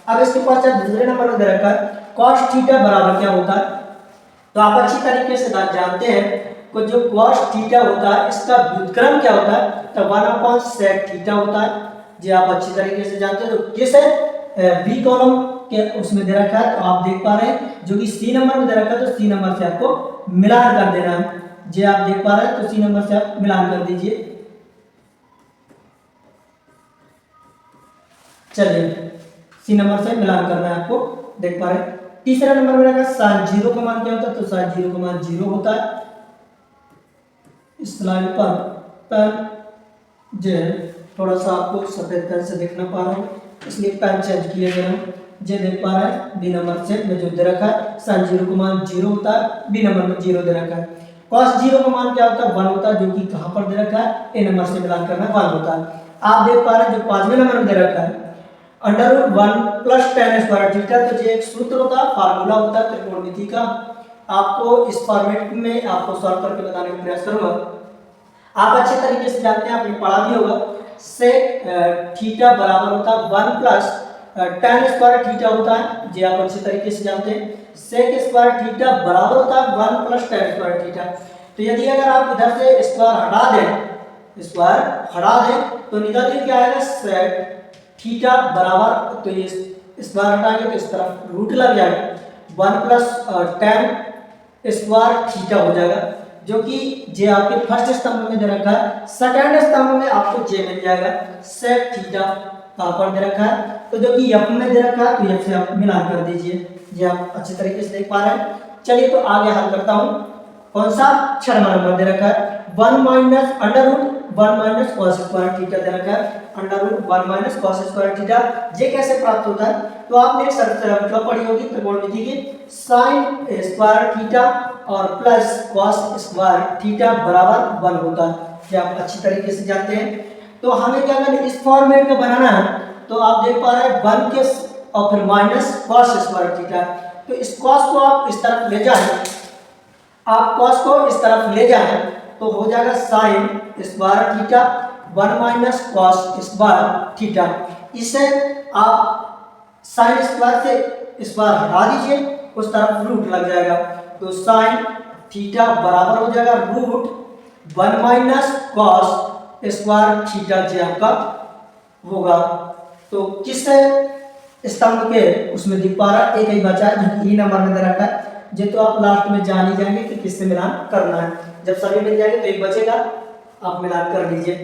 अब इसके पास दूसरे नंबर में दे रखा है कॉस थीटा बराबर क्या होता है? तो आप अच्छी तरीके से जानते हैं को जो cos थीटा होता है इसका व्युत्क्रम क्या होता है? तो 1/sec थीटा होता है। जो आप अच्छी तरीके से जानते हैं। तो किस है बी कॉलम के उसमें दे रखा है, तो आप देख पा रहे हैं जो कि सी नंबर में दे रखा है, तो सी नंबर से आपको मिलान कर देना है। जो आप देख पा रहे हैं तो सी नंबर से आप मिलान कर दीजिए। चलिए, सी नंबर से मिलान करना है आपको, देख पा रहे हैं। तीसरा नंबर में रखा sin 0 का मान क्या होता है? तो sin 0 का मान 0 होता है। स्लाइड पर पेन जो थोड़ा सा आपको सफेद पेन से देखना पा रहा हूँ, इसलिए पेन चेंज किया गया है। जो देख पा रहा है बी नंबर से में जो दे रखा है sin 0 का मान 0 होता है, बी नंबर में 0 दे रखा है। cos 0 का मान क्या होता है? 1 होता है, जो कि कहाँ पर दे रखा है? ए नंबर से मिलान करना 1 होता है। आप देख पा रहे हैं जो पांचवें नंबर में दे रखा है √1 + tan स्क्वायर थीटा। तो ये एक सूत्र होता है, फार्मूला होता है त्रिकोणमिति का। आपको इस फॉर्मेट में आपको सॉल्व करके बताने का प्रयास करूंगा। आप अच्छे तरीके से जानते हैं, आपने पढ़ा भी होगा। सेक थीटा बराबर होता है 1 + tan स्क्वायर थीटा होता है। जी आप अच्छे तरीके से जानते हैं। सेक स्क्वायर थीटा बराबर होता है 1 + tan स्क्वायर थीटा। तो यदि अगर आप इधर से स्क्वायर हटा दें तो निकल के क्या आएगा? सेक थीटा बराबर, तो ये स्क्वायर हटाएंगे तो इस तरफ रूट लग जाएगा, 1 + tan स्क्वायर थीटा हो जाएगा, जो कि जे आपके फर्स्ट स्तंभ में दे रखा है। सेकंड स्तंभ में आपको जे मिल जाएगा, सेक थीटा कहां पर दे रखा है? तो जो कि एफ में दे रखा है, तो एफ से आप मिलान कर दीजिए। ये आप अच्छे तरीके से देख पा रहे हैं। चलिए, तो आगे हल करता हूं। कौन सा? 6 नंबर दे रखा है 1 - cos स्क्वायर थीटा दे रखा है, √1 - cos स्क्वायर थीटा। ये कैसे प्राप्त होता है? तो आपने मतलब पढ़ी होगी त्रिकोणमिति की, sin स्क्वायर थीटा और प्लस cos स्क्वायर थीटा बराबर 1 होता है। ये आप अच्छी तरीके से जानते हैं। तो हमें क्या करना है? इस फॉर्मेट में बनाना है। तो आप देख पा रहे हैं 1 के और फिर माइनस cos स्क्वायर थीटा। तो इस cos को आप इस तरफ ले जाएं, आप cos को इस तरफ ले जाएं तो हो जाएगा sin square theta 1 - cos square theta. इसे आप sin स्क्वायर से स्क्वायर हटा दीजिए, उस तरफ रूट लग जाएगा। तो sin थीटा बराबर हो जाएगा √1 - cos स्क्वायर थीटा जो आपका होगा। तो किस स्तंभ के उसमें दिख पा रहा है? एक ही बचा है जो ई नंबर में दे रखा है। ये तो आप लास्ट में जान ही जाएंगे कि किससे मिलान करना है। जब सभी मिल जाएंगे तो एक बचेगा, आप मिलान कर लीजिए।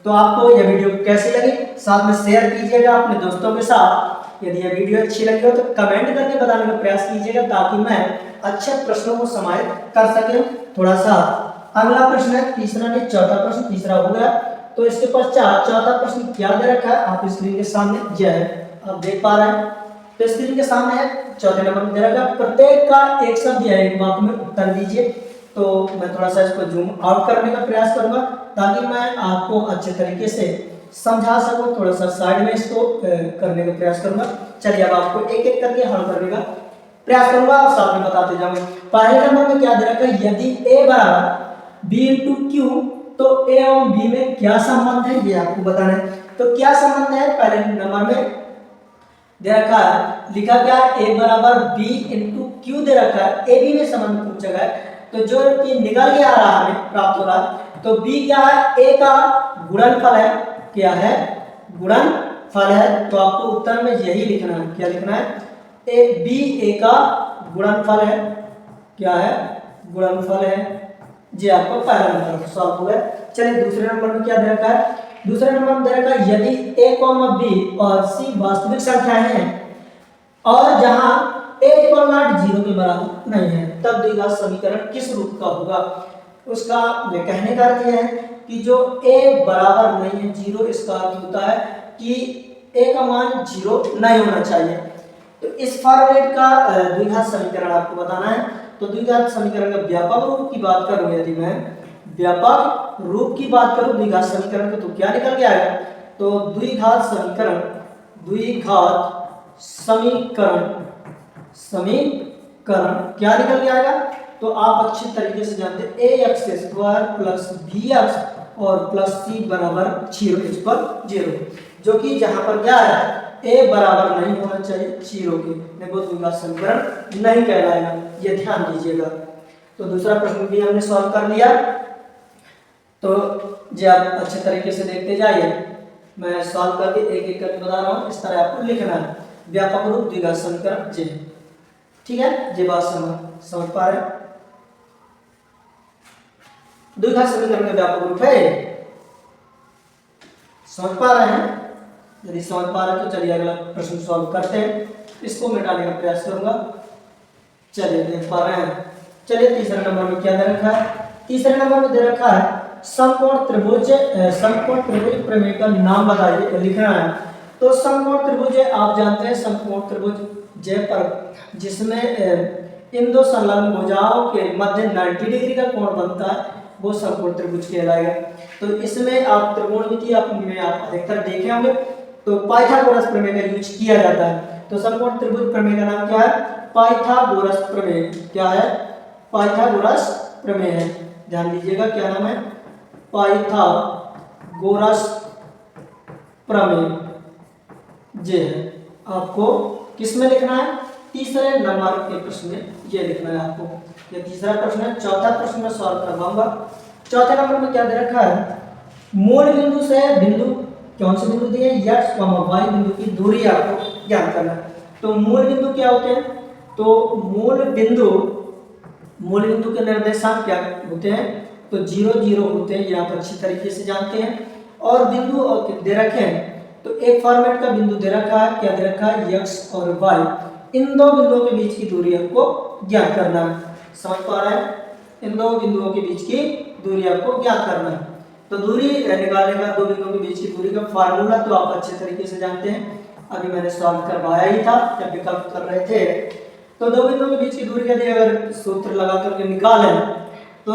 तो आपको यह वीडियो कैसी लगी साथ में शेयर कीजिएगा अपने दोस्तों के साथ। यदि यह वीडियो अच्छी लगी हो तो कमेंट करके बताने का प्रयास कीजिएगा, ताकि मैं अच्छे प्रश्नों को समाहित कर सके। थोड़ा सा अगला प्रश्न है, तीसरा नहीं चौथा प्रश्न, तीसरा हो गया। तो इसके पश्चात चौथा प्रश्न क्या दे रखा है आप स्क्रीन के सामने यह है, आप देख पा रहे हैं। तो स्क्रीन के सामने है चौथे नंबर में दे रखा है प्रत्येक का एक शब्द या एक वाक्य में उत्तर दीजिए। तो तो मैं थोड़ा सा इसको जूम आउट करने का प्रयास करूंगा ताकि मैं आपको अच्छे तरीके से समझा सकूं। थोड़ा सा साइड में इसको करने का प्रयास करूंगा। चलिए अब आपको एक एक करके हल करने का प्रयास करूंगा और साथ में बताते जाऊंगा। पहले नंबर में क्या दे रखा है, यदि a बराबर b इंटू क्यू तो a और b में क्या संबंध है ये आपको बताना है। तो क्या संबंध है, पहले नंबर में दे रखा है, लिखा क्या है, a बराबर b इंटू क्यू दे रखा है, a b में संबंध पूछा गया है। तो जो कि निकल के आ रहा है हमें प्राप्त हो रहा है, तो b क्या है, a का गुणनफल है। क्या है, गुणनफल है। तो आपको उत्तर में यही लिखना है, क्या लिखना है, a का गुणनफल है। क्या है, गुणनफल है। जी आपको पहला नंबर सॉल्व हो गया। चलिए दूसरे नंबर में क्या दे रखा है, दूसरे नंबर में दे रखा है, यदि a, b और c वास्तविक संख्याएं हैं और जहां a = 0 के बराबर नहीं है, तब द्विघात समीकरण किस रूप का होगा। उसका कहने का अर्थ यह है कि जो a बराबर नहीं है 0, इसका अर्थ होता है कि a का मान 0 नहीं होना चाहिए। तो इस फॉर्मेट का द्विघात समीकरण आपको बताना है। तो द्विघात समीकरण का व्यापक रूप की बात करूं, यदि मैं व्यापक रूप की बात करूं द्विघात समीकरण का, तो क्या निकल के आएगा, तो द्विघात समीकरण क्या निकल के आएगा, तो आप अच्छी तरीके से जानते हैं ax² प्लस bx और प्लस c बराबर 0, इस पर 0, जो कि जहां पर क्या है, a बराबर नहीं होना चाहिए 0 के, नहीं वो द्विघात समीकरण नहीं कहलाएगा, ये ध्यान दीजिएगा। तो दूसरा प्रश्न भी हमने सॉल्व कर लिया। तो जी आप अच्छे तरीके से देखते जाइए, मैं सॉल्व करके एक एक करके बता रहा हूँ, इस तरह आपको लिखना है। व्यापक रूप द्विघात समीकरण जी, ठीक है, जी बात समझ पा रहे हैं। द्विघात समीकरण का व्यापक रूप है, समझ पा रहे हैं। यदि समझ पा रहे हैं तो चलिए अगला प्रश्न सॉल्व करते हैं। इसको मिटाने का प्रयास करूंगा। चलिए देख पा रहे हैं। चलिए तीसरे नंबर में क्या दे रखा है, तीसरे नंबर में दे रखा है, समकोण त्रिभुज प्रमेय का नाम बताइए, लिखना है। तो समकोण त्रिभुज आप जानते हैं, समकोण त्रिभुज j पर जिसमें इन दो संलग्न भुजाओं के मध्य 90 डिग्री का कोण बनता है, वो समकोण त्रिभुज कहलाएगा। तो इसमें आप त्रिकोणमिति में आप अधिकतर देखे होंगे, तो पाइथागोरस प्रमेय का यूज किया जाता है। तो समकोण त्रिभुज प्रमेय का नाम क्या है, पाइथागोरस प्रमेय। क्या है, पाइथागोरस प्रमेय है, ध्यान दीजिएगा क्या नाम है, पाइथागोरस प्रमेय जे है। आपको किस में लिखना है, तीसरे नंबर के प्रश्न में ये लिखना है आपको। ये तीसरा प्रश्न है। चौथा प्रश्न में सॉल्व करवाऊंगा। चौथे नंबर में क्या दे रखा है, मूल बिंदु से बिंदु, कौन से बिंदु दिए, x, y बिंदु की दूरी आपको ज्ञात करना है। तो मूल बिंदु क्या होते हैं, तो मूल बिंदु के निर्देशांक क्या होते हैं, तो 0 0 होते हैं, ये आप अच्छी तरीके से जानते हैं। और बिंदु और दे रखे हैं, तो एक फॉर्मेट का बिंदु दे रखा है, क्या दे रखा है, x और y, इन दो बिंदुओं के बीच की दूरी आपको ज्ञात करना है। समझ पा रहे हैं, इन दो बिंदुओं के बीच की दूरी आपको ज्ञात करना है। तो दूरी निकालने का, दो बिंदुओं के बीच की दूरी का फार्मूला तो आप अच्छे तरीके से जानते हैं, अभी मैंने सॉल्व करवाया ही था जब विकल्प कर रहे थे। तो दो बिंदुओं के बीच की दूरी यदि अगर सूत्र लगा करके निकालें, तो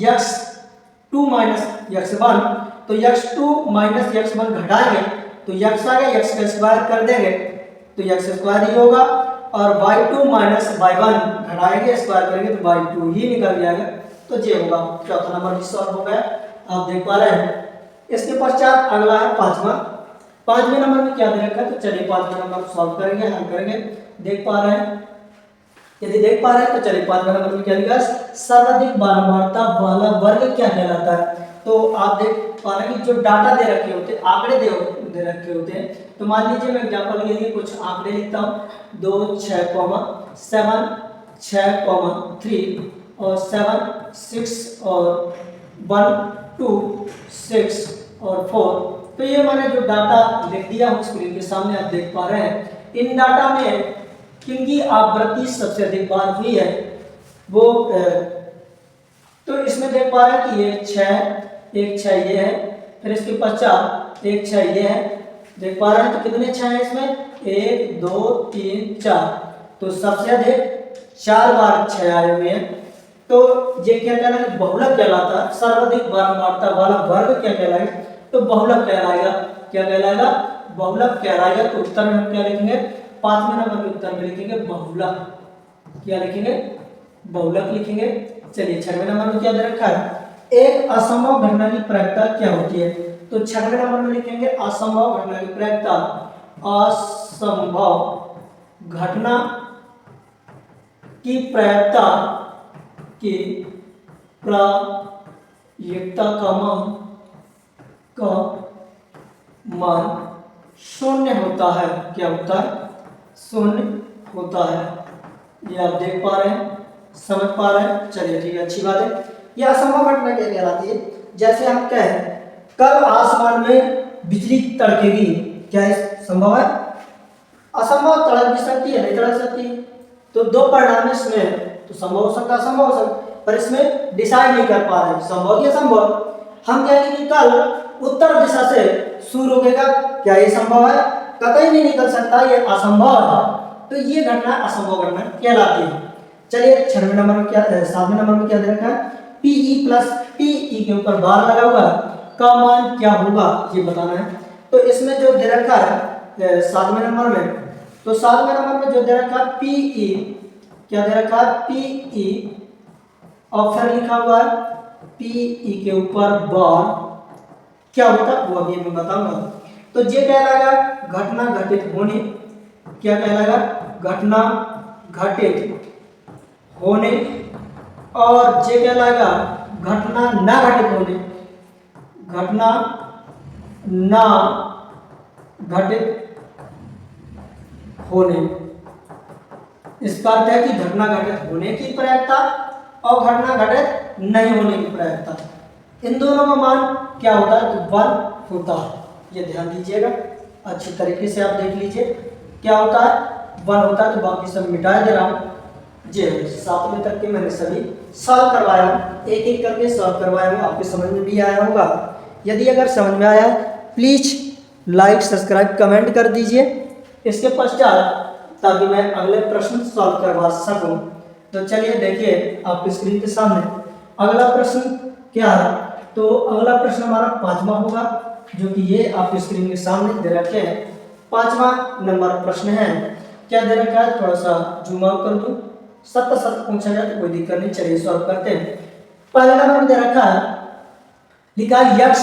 x2 माइनस x1, तो x2 माइनस x1 घटाएंगे तो x आ गया, x का स्क्वायर कर देंगे तो x स्क्वायर ही होगा, और y2 माइनस y1 घटाएंगे, स्क्वायर करेंगे तो y2 ही निकल जाएगा, तो ये होगा। चौथा नंबर भी सॉल्व हो गया, आप देख पा रहे हैं। इसके पश्चात अगला है पांचवें नंबर में क्या दे रखा है, तो चलिए पांचवें नंबर सॉल्व करेंगे, हल करेंगे। देख पा रहे हैं, यदि देख पा रहे हैं तो चलिए पांचवें नंबर में क्या लिखा है, सर्वाधिक बारंबारता वाला वर्ग क्या कहलाता है। तो आप देख पा रहे हैं कि जो डाटा दे रखे होते हैं, आंकड़े दे रखे होते हैं, तो मान लीजिए मैं एग्जांपल के लिए कुछ आंकड़े लिखता हूं, 2 6 7 6 3 और 7 6 और 1 2 6 और 4। तो ये मैंने जो डाटा लिख दिया हूं स्क्रीन के सामने, आप देख पा रहे हैं। इन डाटा में किनकी आवृत्ति सबसे अधिक बार हुई है, वो तो इसमें देख पा रहे हैं कि एक 6 ये है, फिर इसके पश्चात 1 6 ये है, देख पा रहे हैं। तो कितने 6 हैं इसमें, 1 2 3 4, तो सबसे अधिक 4 बार 6 आए हुए हैं। तो ये क्या कहलाएगा, बहुलक कहलाता है। सर्वाधिक बारंबारता वाला वर्ग क्या कहलाएगा, तो बहुलक कहलाएगा। क्या कहलाएगा, बहुलक कहलाएगा। तो उत्तर में हम क्या लिखेंगे, 5वें नंबर के उत्तर में लिखेंगे बहुलक। क्या लिखेंगे, बहुलक लिखेंगे। चलिए 6वें नंबर में क्या दे रखा है, एक असंभव घटना की प्रायिकता क्या होती है। तो 6वें नंबर में लिखेंगे असंभव घटना की प्रायिकता। असंभव घटना की प्रायिकता की प्रायिकता का मान शून्य होता है। क्या होता है, शून्य होता है। ये आप देख पा रहे हैं, समझ पा रहे हैं। चलिए ठीक है, अच्छी बात है। यह असंभव घटना क्या कहलाती है, जैसे हम कहें कल आसमान में बिजली तड़केगी, क्या ये संभव है, असंभव। तड़क भी सकती है, नहीं तड़क सकती। तो दो परिणाम इसमें, तो संभव हो सकता है, असंभव हो सकता, पर इसमें डिसाइड नहीं कर पा रहे संभव या असंभव। हम कहेंगे कि कल उत्तर दिशा से सूर्य उगेगा, क्या ये संभव है, कतई नहीं निकल सकता, ये असंभव है। तो ये घटना असंभव घटना कहलाती है। चलिए 6वें नंबर में क्या, 7वें नंबर में क्या दे रखा है, Pe प्लस Pe के ऊपर बार लगा हुआ का मान क्या होगा, ये बताना है। तो इसमें जो दे रखा है 7वें नंबर में, तो 7वें नंबर में जो दे रखा है Pe, क्या दे रखा है, Pe और फिर लिखा हुआ है Pe के ऊपर बार क्या होता है वो अभी मैं बताऊंगा। तो ये कहलाएगा घटना घटित होने, क्या कहलाएगा, घटना घटित होने। और ये कहलाएगा घटना न घटित होने, घटना न घटित होने। इसका अर्थ है कि घटना घटित होने की प्रायिकता और घटना घटित नहीं होने की प्रायिकता, इन दोनों का मान क्या होता है, तो 1 होता है। ये ध्यान दीजिएगा, अच्छी तरीके से आप देख लीजिए क्या होता है, 1 होता है। तो बाकी सब मिटा दे रहा हूँ। जी 7वें तक के मैंने सभी सॉल्व करवाया हूँ, एक एक करके सॉल्व करवाया हूँ, आपके समझ में भी आया होगा। यदि अगर समझ में आया प्लीज लाइक सब्सक्राइब कमेंट कर दीजिए इसके पश्चात, ताकि मैं अगले प्रश्न सॉल्व करवा सकूं। तो चलिए देखिए आपकी स्क्रीन के सामने अगला प्रश्न क्या है। तो अगला प्रश्न हमारा 5वां होगा, जो कि ये आपकी स्क्रीन के सामने दे रखे हैं। 5वां नंबर प्रश्न है, क्या दे रखा है, थोड़ा सा जूम आउट कर दूं, सत्य पूछा जाए तो कोई दिक्कत नहीं। चलिए सॉल्व करते हैं। पहला नंबर में दे रखा है, लिखा x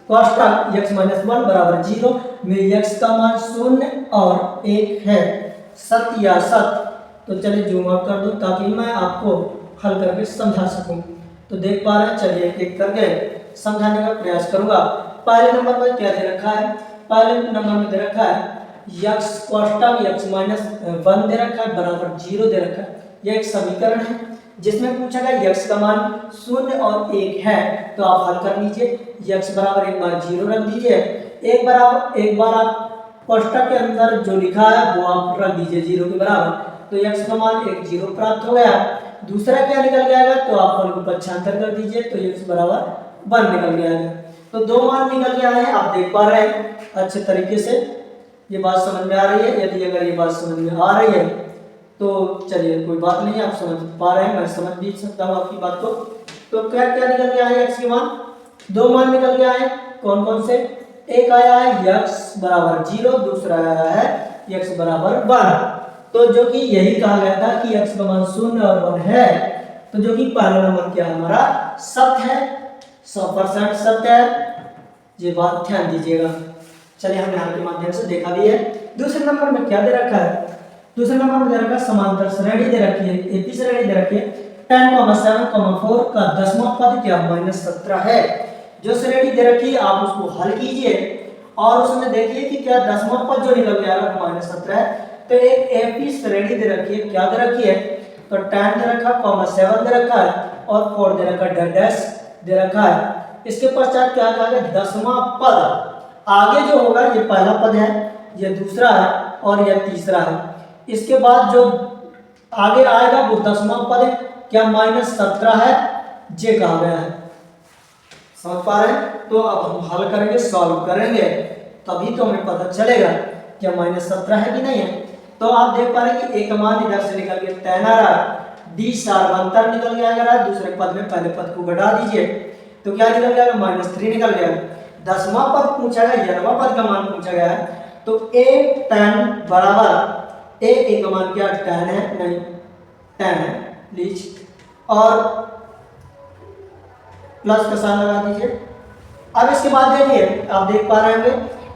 कोष्टक x - 1 बराबर 0 में x का मान 0 और 1 है, सत्य या असत्य। तो चलिए जूम आउट कर दूं ताकि मैं आपको हल करके समझा सकूं। तो देख पा रहे हैं, चलिए एक एक करके समझाने का प्रयास करूंगा। पहले नंबर में क्या दे रखा है, पहले नंबर में दे रखा है x कोष्टक x - 1 दे रखा है बराबर 0 दे रखा है। यह एक समीकरण है जिसमें पूछा गया x का मान 0 और 1 है। तो आप हल कर लीजिए, x बराबर एक बार 0 रख दीजिए, एक बार आप कोष्टक के अंदर जो लिखा है वो आप रख दीजिए 0 के बराबर। तो x का मान 1 0 प्राप्त हो गया। दूसरा क्या निकल गया, तो आप फल को पक्षांतर कर दीजिए, तो x बराबर 1 निकल गया है। तो दो मान निकल गया है, आप देख पा रहे हैं अच्छे तरीके से। ये बात समझ में आ रही है, यदि अगर ये बात समझ में आ रही है तो चलिए कोई बात नहीं, आप समझ पा रहे हैं, मैं समझ भी सकता हूँ आपकी बात को। तो क्या क्या निकल गया है, x के मान, दो मान निकल गया है। कौन कौन से, एक आया है x बराबर 0, दूसरा आया है x बराबर 1। तो जो कि यही कहा गया था कि x का मान 0 और 1 है। तो जो कि पहला नंबर क्या हमारा सत्य है, 100% सत्य है। ये बात ध्यान दीजिएगा। चलिए हमने हल के माध्यम से देखा भी है। दूसरे नंबर में क्या दे रखा है, दूसरे नंबर में दे रखा है समांतर श्रेणी दे रखी है, एपी श्रेणी दे रखी है। 10,7,4 का 10वां पद क्या -17 है। जो श्रेणी दे रखी है आप उसको हल कीजिए और उसमें देखिए कि क्या 10वां पद जो निकल गया है -17 है। तो एक एपी श्रेणी दे रखी है, क्या दे रखी है, तो 10 दे रखा है, 7 दे रखा है और 4 दे रखा है, डैश दे रखा है। इसके पश्चात क्या कहा गया, 10वां पद। आगे जो होगा ये पहला पद है, ये दूसरा है और यह तीसरा है। इसके बाद जो आगे आएगा वो 10वां पद है, क्या -17 है, ये कहा गया है। समझ पा रहे हैं। तो अब हम हल करेंगे, सॉल्व करेंगे, तभी तो हमें पता चलेगा क्या -17 है कि नहीं है। तो आप देख पा रहे हैं कि एक मान इधर से निकल के 10 आ रहा है, डी सार्वंतर निकल गया अगर दूसरे पद में पहले पद को घटा दीजिए तो क्या निकल गया, -3 निकल गया। 10वां पद पूछा गया, 11वां पद का मान पूछा गया है, तो a tan बराबर a का मान क्या tan है, नहीं tan है प्लीज, और प्लस का साइन लगा दीजिए। अब इसके बाद देखिए आप देख पा रहे होंगे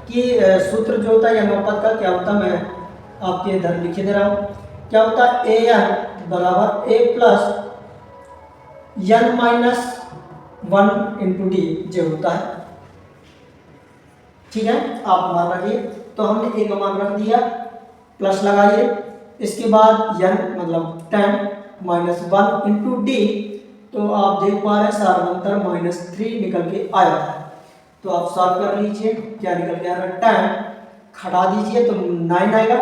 कि सूत्र जो होता है यह पद का क्या होता है, मैं आपके इधर लिख दे रहा हूँ, क्या होता है an बराबर a plus n minus 1 into D जो होता है, ठीक है। आप मान रखिए, तो हमने a का मान रख दिया, प्लस लगाइए, इसके बाद n मतलब 10 माइनस 1 इंटू डी, तो आप देख पा रहे हैं सार्वंतर -3 निकल के आया है। तो आप सॉल्व कर लीजिए, क्या निकल गया, 10 खड़ा दीजिए तो 9 आएगा,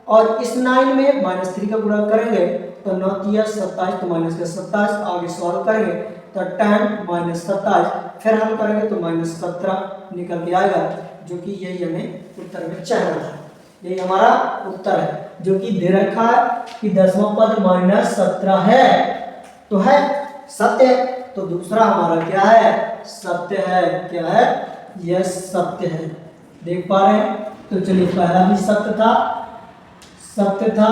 और इस 9 में -3 का गुणा करेंगे तो 9 तिया 27, तो माइनस का 27, आगे सॉल्व करेंगे तो 10 माइनस 27, फिर हम करेंगे तो -17 निकल के आएगा, जो कि यही हमें उत्तर में चाहिए था। यही हमारा उत्तर है, जो कि दे रखा है कि 10वां पद -17 है, तो है सत्य है, तो दूसरा हमारा क्या है, सत्य है। क्या है, यह सत्य है, देख पा रहे हैं। तो चलिए पहला भी सत्य था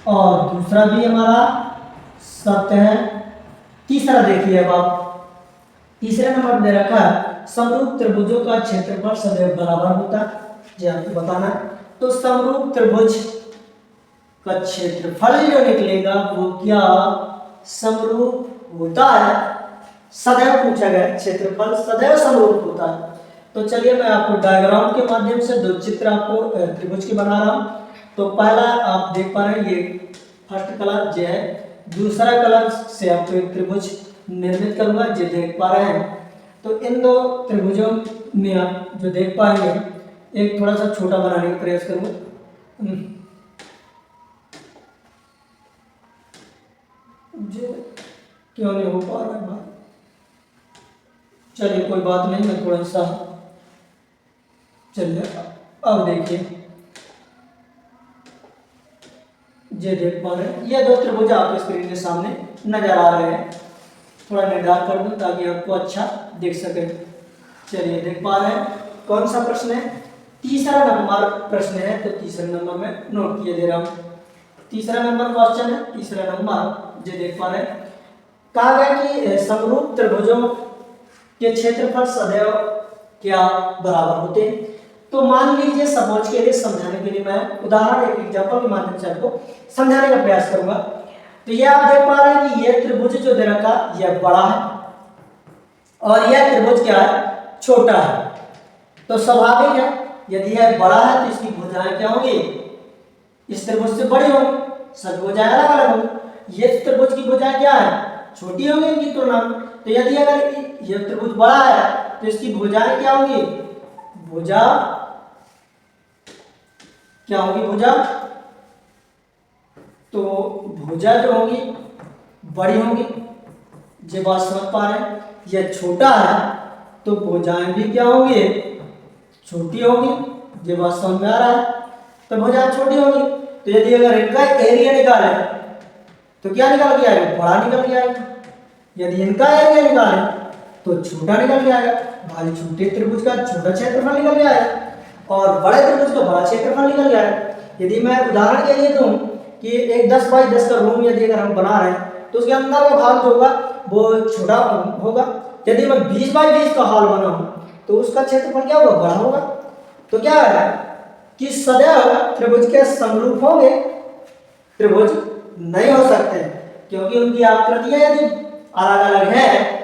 और दूसरा भी हमारा सत्य है। तीसरा देखिए, अब आप तीसरे नंबर दे रखा है समरूप त्रिभुजों का क्षेत्रफल सदैव बराबर होता है, ये आपको बताना है। तो समरूप त्रिभुज का क्षेत्रफल जो निकलेगा वो क्या समरूप होता है, सदैव पूछा गया, क्षेत्रफल सदैव समरूप होता है। तो चलिए मैं आपको डायग्राम के माध्यम से दो चित्र आपको त्रिभुज के बना रहा हूँ। तो पहला आप देख पा रहे हैं, ये फर्स्ट कलर जो है, दूसरा कलर से आपको एक त्रिभुज निर्मित करूंगा, जो देख पा रहे हैं। तो इन दो त्रिभुजों में आप जो देख पाएंगे, एक थोड़ा सा छोटा बनाने का प्रयास करूंगा, जो क्यों नहीं हो पा रहा है बात, चलिए कोई बात नहीं, मैं थोड़ा सा, चलिए अब देखिए, ये देख पा रहे हैं, ये दो त्रिभुज आपके स्क्रीन के सामने नजर आ रहे हैं। थोड़ा निर्धार कर दूं ताकि आपको अच्छा दिख सके। चलिए देख पा रहे हैं, कौन सा प्रश्न है, तीसरा नंबर प्रश्न है, तो तीसरे नंबर में नोट किए दे रहा हूं। तीसरा नंबर क्वेश्चन है, तीसरा नंबर जो देख पा रहे हैं, कहा गया कि समरूप त्रिभुजों के क्षेत्रफल सदैव क्या बराबर होते हैं। तो मान लीजिए सपोज के लिए, समझाने के लिए मैं उदाहरण एक एग्जांपल के माध्यम से आपको समझाने का प्रयास करूंगा। तो ये आप देख पा रहे हैं कि यह त्रिभुज जो दे रखा यह बड़ा है और यह त्रिभुज क्या है, छोटा है। तो स्वाभाविक है, यदि यह बड़ा है तो इसकी भुजाएं क्या होंगी, इस त्रिभुज से बड़ी होंगी, सभी भुजाएं अलग अलग होंगी। ये त्रिभुज की भुजाएं क्या है, छोटी होंगी इनकी तुलना में। तो यदि अगर यह त्रिभुज बड़ा है तो इसकी भुजाएं क्या होंगी, भुजा क्या होगी, भुजा, तो भुजा जो होगी बड़ी होगी, ये बात समझ पा रहे हैं। यह छोटा है तो भुजाएं भी क्या होंगी, छोटी होगी, ये बात समझ में आ रहा है। तो भुजाएं छोटी होगी, तो यदि अगर इनका एरिया निकाले तो क्या निकल के आएगा, बड़ा निकल के आएगा। यदि इनका एरिया निकाले तो छोटा निकल के आएगा। भाई छोटे त्रिभुज का छोटा क्षेत्रफल निकल के आएगा और बड़े त्रिभुज का बड़ा क्षेत्रफल निकल के आएगा। यदि मैं उदाहरण के लिए दूं कि एक 10 बाई 10 का रूम यदि अगर हम बना रहे हैं तो उसके अंदर का भाग जो होगा वो छोटा होगा। यदि मैं 20 बाई 20 का हॉल बनाऊं तो उसका क्षेत्रफल क्या होगा, बड़ा होगा। तो क्या है कि सदैव त्रिभुज के समरूप होंगे, त्रिभुज नहीं हो सकते क्योंकि उनकी आकृतियां यदि अलग अलग है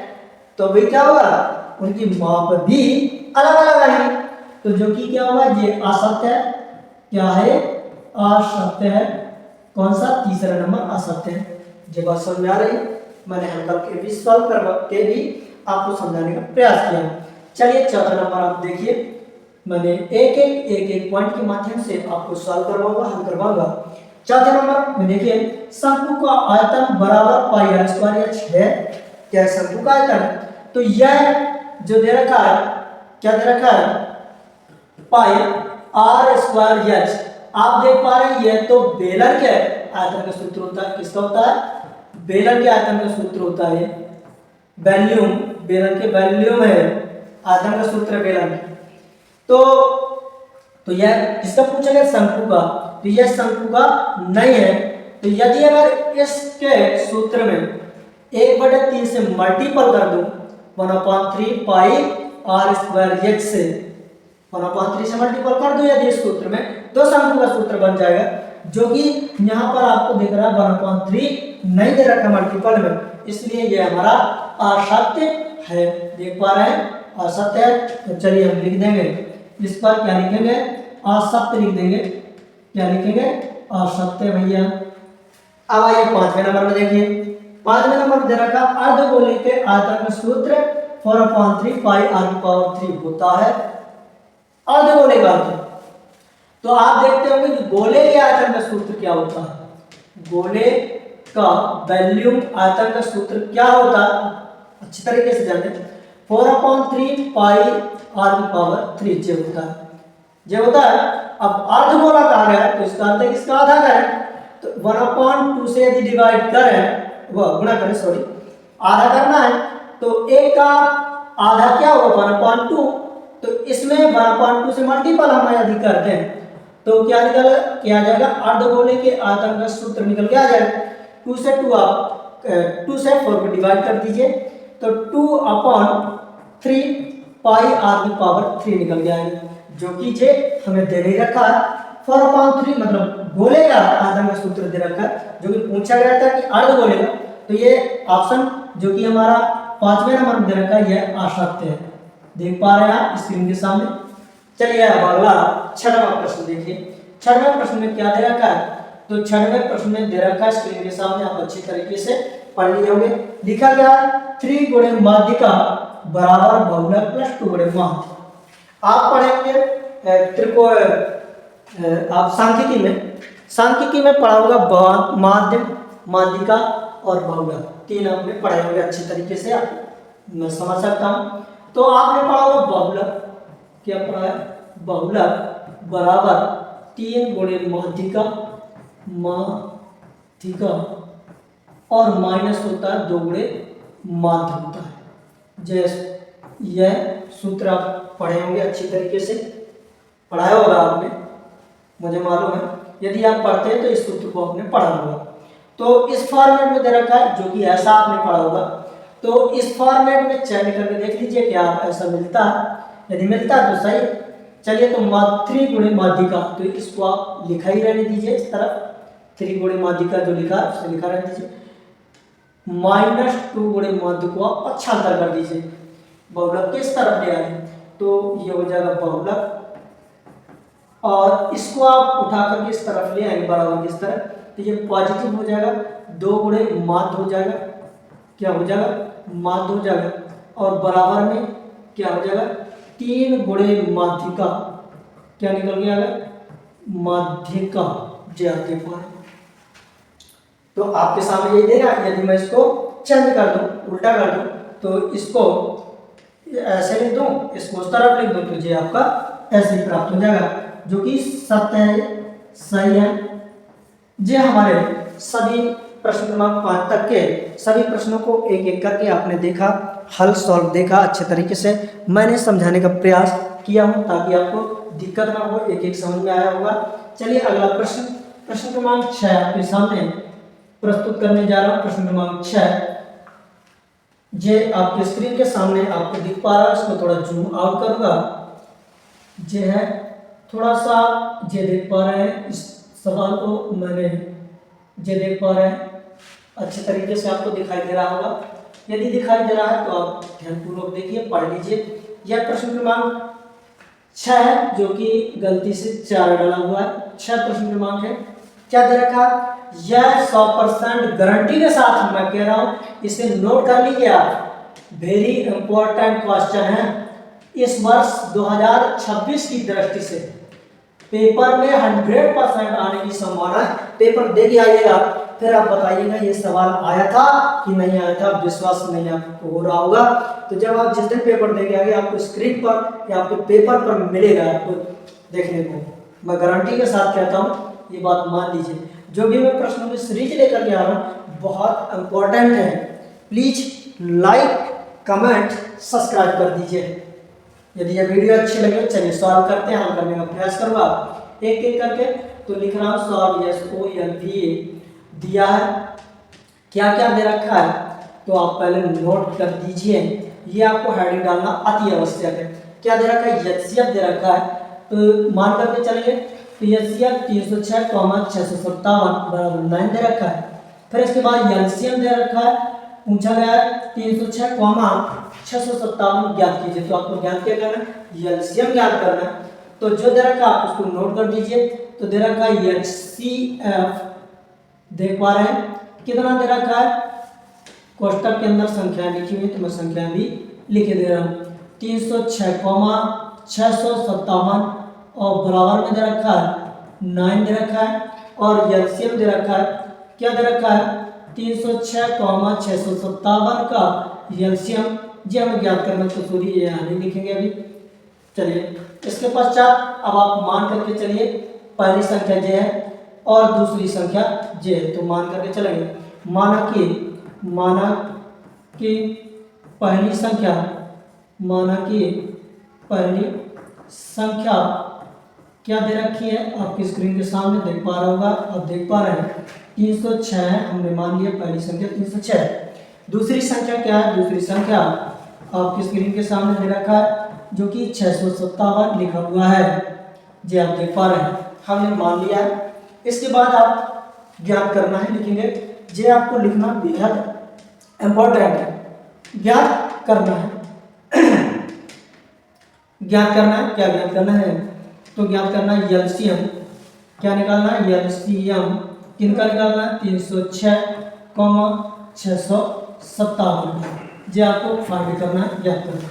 तो भी क्या होगा, उनकी माप भी अलग अलग आएगी। तो जो कि क्या होगा, ये असत्य है। क्या है, असत्य है। कौन सा, तीसरा नंबर असत्य है। ये बात समझ में आ रही है, मैंने हल करके भी सॉल्व करके भी आपको समझाने का प्रयास किया। चलिए चौथा नंबर आप देखिए, मैंने एक एक पॉइंट के माध्यम से आपको सॉल्व करवाऊंगा, हल करवाऊंगा। चौथे नंबर में देखिए, शंकु का आयतन बराबर पाई आर स्क्वायर एच है। क्या शंकु का आयतन है, तो यह जो दे रखा है, क्या दे रखा है, पाई आर स्क्वायर एच। आप देख पा रहे हैं, यह तो बेलर के आयतन का सूत्र होता है, किसका होता है, बेलन के आयतन का सूत्र होता है वैल्यूम, बेलन के वैल्यूम है आयतन का सूत्र है बेलन। तो यह इसका पूछा गया शंकु का, तो यह शंकु का नहीं है। तो यदि अगर इसके सूत्र में 1/3 से मल्टीपल कर दूं 1/3 पाई आर स्क्वायर एच से, 1/3 से मल्टीपल कर दूं यदि इस सूत्र में, तो शंकु का सूत्र बन जाएगा, जो कि यहाँ पर आपको दिख रहा है 1/3 नहीं दे रखा मल्टीपल में, इसलिए यह हमारा असत्य है। देख पा रहे हैं असत्य है। तो चलिए हम लिख देंगे इस पर, क्या लिखेंगे, असत्य लिख देंगे। क्या लिखेंगे, असत्य भैया। अब आइए 5वें नंबर में देखिए, 5वें नंबर में दे रखा अर्धगोले के आयतन का सूत्र 4/3 पाई r³ होता है। अर्धगोले का आयतन, तो आप देखते होंगे कि गोले के आयतन का सूत्र क्या होता है, गोले का वैल्यूम आयतन का सूत्र क्या होता है, अच्छी तरीके से जानते हैं। 4/3 पाई r³ जे होता है, जे होता है। अब अर्धगोला कहा गया है तो इसका अर्थ है इसका आधा करें, तो 1/2 से यदि डिवाइड करें, वह गुणा करें, सॉरी आधा करना है, तो एक का आधा क्या होगा 1/2, तो इसमें 1/2 से मल्टीपल हम यदि करते हैं तो क्या आ जाएगा, अर्धगोले के आयतन का सूत्र निकल के आ जाएगा। 2 से 2 आप 2 से 4 को डिवाइड कर दीजिए, तो 2/3 पाई r³ निकल जाएगा, जो कि जे हमें दे नहीं रखा है। 4/3 मतलब गोले का आयतन का सूत्र दे रखा है, जो कि पूछा गया था कि अर्धगोले का, तो ये ऑप्शन जो कि हमारा 5वें नंबर में दे रखा है यह असत्य है। देख पा रहे हैं आप स्क्रीन के सामने। चलिए अब अगला 6वां प्रश्न देखिए। 6वें प्रश्न में क्या दे रखा है, तो 6वें प्रश्न में दे रखा है स्क्रीन के सामने, आप अच्छी तरीके से पढ़ लिए होंगे। लिखा गया 3 गुणे माध्यिका बराबर बहुलक प्लस 2 गुणे माध्य। आप पढ़ेंगे त्रिकोण, आप सांख्यिकी में पढ़ा होगा माध्य, माध्यिका और बहुलक, 3 आपने पढ़े होंगे अच्छी तरीके से, आप मैं समझ सकता हूँ। तो आपने पढ़ा होगा बहुलक, क्या पढ़ा है, बहुलक बराबर 3 गुणे माध्यिका और माइनस होता है 2 गुणे माध्य होता है। जैसे यह सूत्र आप पढ़े होंगे अच्छी तरीके से, पढ़ाया होगा आपने, मुझे मालूम है। यदि आप पढ़ते हैं तो इस सूत्र को आपने पढ़ा होगा। तो इस फॉर्मेट में दे रखा है, जो कि ऐसा आपने पढ़ा होगा। तो इस फॉर्मेट में चेक करके देख लीजिए क्या ऐसा मिलता है, यदि मिलता है तो सही। चलिए तो 3 गुणे माध्यिका, तो इसको आप लिखा ही रहने दीजिए इस तरफ, 3 गुणे माध्यिका जो लिखा है उसे लिखा रहने दीजिए, -2 गुणे माध्य को आप पक्षांतर कर दीजिए, बहुलक किस तरफ ले आए, तो ये हो जाएगा बहुलक, और इसको आप उठा करके इस तरफ ले आएंगे बराबर किस तरफ, तो ये पॉजिटिव हो जाएगा, 2 गुणे माध्य हो जाएगा, क्या हो जाएगा, माध्य हो जाएगा, और बराबर में क्या हो जाएगा, 3 गुणे माध्यिका, क्या निकल गया माध्यिका, जे आते पाए। तो आपके सामने ये देना, यदि मैं इसको चेंज कर दूं, उल्टा कर दूं, तो इसको ऐसे लिख दूं, इसको उस तरफ लिख दूं, तो ये आपका ऐसे प्राप्त हो जाएगा, जो कि सत्य है, सही है। ये हमारे सभी प्रश्न क्रमांक 5 तक के सभी प्रश्नों को एक एक करके आपने देखा, हल सॉल्व देखा अच्छे तरीके से, मैंने समझाने का प्रयास किया हूं ताकि आपको दिक्कत ना हो, एक एक समझ में आया होगा। चलिए अगला प्रश्न, प्रश्न क्रमांक 6 आपके सामने प्रस्तुत करने जा रहा हूं। प्रश्न क्रमांक 6 जे आपके स्क्रीन के सामने आपको दिख पा रहा है, इसको थोड़ा जूम आउट करूंगा, जे है थोड़ा सा, जे देख पा रहे हैं इस सवाल को, मैंने जे देख पा रहे हैं अच्छे तरीके से आपको दिखाई दे रहा होगा। यदि दिखाई दे रहा है तो आप ध्यानपूर्वक देखिए, पढ़ लीजिए। यह प्रश्न क्रमांक 6 है, जो कि गलती से 4 डाला हुआ है। 6 प्रश्न क्रमांक है, क्या दे रखा, यह 100% गारंटी के साथ मैं कह रहा हूं, इसे नोट कर लीजिए आप, वेरी इंपॉर्टेंट क्वेश्चन है। इस वर्ष 2026 की दृष्टि से पेपर में 100% आने की संभावना है। पेपर दे के आइएगा, फिर आप बताइएगा ये सवाल आया था कि नहीं आया था, विश्वास नहीं आपको हो रहा होगा। तो जब आप जिस दिन पेपर दे के आगे, आपको स्क्रीन पर या आपके पेपर पर मिलेगा आपको देखने को, मैं गारंटी के साथ कहता हूँ, ये बात मान लीजिए। जो भी मैं प्रश्नों की सीरीज लेकर के आ रहा हूँ बहुत इंपॉर्टेंट है। प्लीज लाइक, कमेंट, सब्सक्राइब कर दीजिए। यदि यह वीडियो अच्छी लगे चलिए सॉल्व करते हैं, हल करने का प्रयास करूँगा एक एक करके। तो लिख रहा हूँ सॉल्व, SOLV दिया है, क्या क्या दे रखा है तो आप पहले नोट कर दीजिए। ये आपको हेडिंग डालना अति आवश्यक है। क्या दे रखा है, HCF दे रखा है, तो मान करके चलिए। तो HCF 306,657 बराबर 9 दे रखा है। फिर इसके बाद LCM दे रखा है, पूछा गया है 306,657 ज्ञात कीजिए। तो आपको ज्ञात क्या करना है, LCM ज्ञात करना है। तो जो दे रखा है आप उसको नोट कर दीजिए। तो दे रखा है HCF, देख पा रहे हैं कितना दे रखा है, कोष्टक के अंदर संख्या लिखी हुई, तो मैं संख्या भी लिखे दे रहा हूँ 306,657 और बराबर में दे रखा है 9 दे रखा है। और LCM दे रखा है, क्या दे रखा है 306,657 का LCM जी हमें ज्ञात करना, तो सॉरी ये यहाँ नहीं लिखेंगे अभी। चलिए इसके पश्चात अब आप मान करके चलिए, पहली संख्या j है और दूसरी संख्या j है, तो मान करके चलेंगे। माना कि पहली संख्या, माना कि पहली संख्या क्या दे रखी है, आपकी स्क्रीन के सामने देख पा रहा होगा, आप देख पा रहे हैं 306 हमने मान लिया पहली संख्या 306। दूसरी संख्या क्या है, दूसरी संख्या आपकी स्क्रीन के सामने दे रखा है जो कि 657 लिखा हुआ है, जी आप देख पा रहे हैं, हमने मान लिया है। इसके बाद आप ज्ञात करना है, लिखेंगे जे आपको लिखना बेहद इंपॉर्टेंट है। ज्ञात करना है ज्ञात करना है, क्या ज्ञात करना है, तो ज्ञात करना है LCM, क्या निकालना है LCM किनका निकालना है 306,657 जी आपको फाइंड करना है, ज्ञात करना है।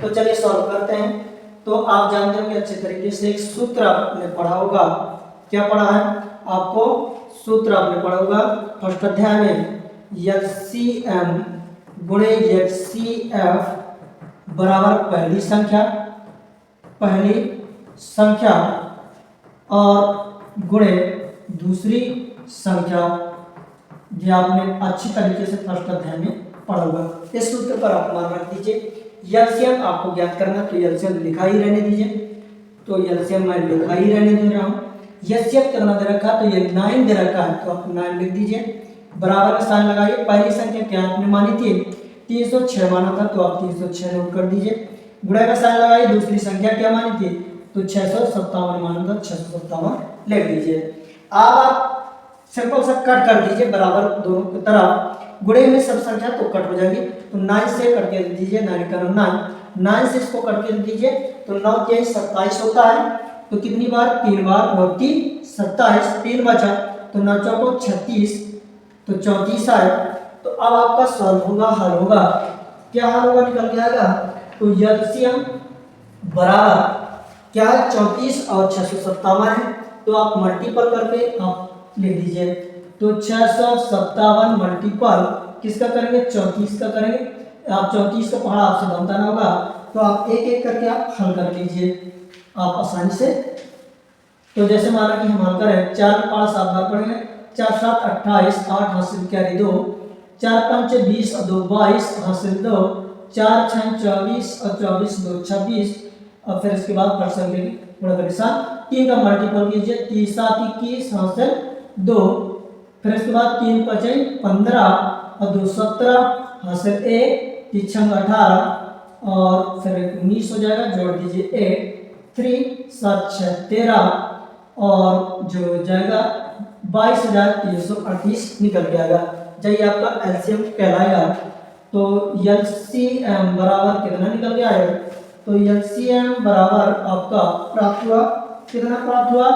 तो चलिए सॉल्व करते हैं। तो आप जानते होंगे अच्छे तरीके से एक सूत्र आपने पढ़ा होगा, क्या पढ़ा है आपको, सूत्र आपने पढ़ा होगा फर्स्ट अध्याय में, LCM गुणे HCF बराबर पहली संख्या और गुणे दूसरी संख्या, ये आपने अच्छी तरीके से फर्स्ट अध्याय में पढ़ा होगा। इस सूत्र पर आप मान रख दीजिए। LCM आपको ज्ञात करना, तो LCM लिखा ही रहने दीजिए, तो LCM मैं लिखा ही रहने दे रहा हूँ। HCF कितना दे रखा, तो ये 9 दे रखा है, तो आप 9 लिख दीजिए, बराबर का साइन लगाइए। पहली संख्या क्या आपने मानी थी 306 माना था, तो आप 306 नोट कर दीजिए, गुणा का साइन लगाइए। दूसरी संख्या क्या मानी थी, तो 657 माना था, 657 लिख दीजिए। अब आप सिंपल सा कट कर दीजिए बराबर दोनों की तरफ, गुणे में सब संख्या तो कट हो जाएगी, तो 9 से कट के दीजिए, 9 से इसको कट के दीजिए, तो 9 के 27 होता है, तो कितनी बार 3 बार 9 3 27, 3 बचा, तो 9 चौको 36, तो 34 आए। तो अब आपका सॉल्व होगा, हल होगा, क्या हल होगा निकल के आएगा, तो LCM बराबर क्या है 34 और 657 है, तो आप मल्टीपल करके आप लिख दीजिए। तो 657 मल्टीपल किसका करेंगे, 34 का करेंगे। आप 34 का पहाड़ा आपसे बनता ना होगा, तो आप एक एक करके आप हल कर लीजिए आप आसानी से। तो जैसे माना कि हम हल करें, 4 5 7 बार पढ़ेंगे, 4 7 28, 8 हासिल कैरी 2, 4 5 20 और 2 22 हासिल 2, 4 6 24 और 24 2 26, और फिर इसके बाद परसेंट गुणा के साथ 3 का मल्टीपल कीजिए, 3 7 21 हासिल 2, फिर इसके बाद 3 5 15 और 2 17 हासिल 1, 3 6 18 और फिर 19 हो जाएगा, जोड़ दीजिए 8 3 7 6 13 और जो जाएगा 22,338 निकल के आएगा, चाहिए आपका LCM कहलाएगा। तो LCM बराबर कितना निकल के आएगा, तो LCM बराबर आपका प्राप्त हुआ, कितना प्राप्त हुआ,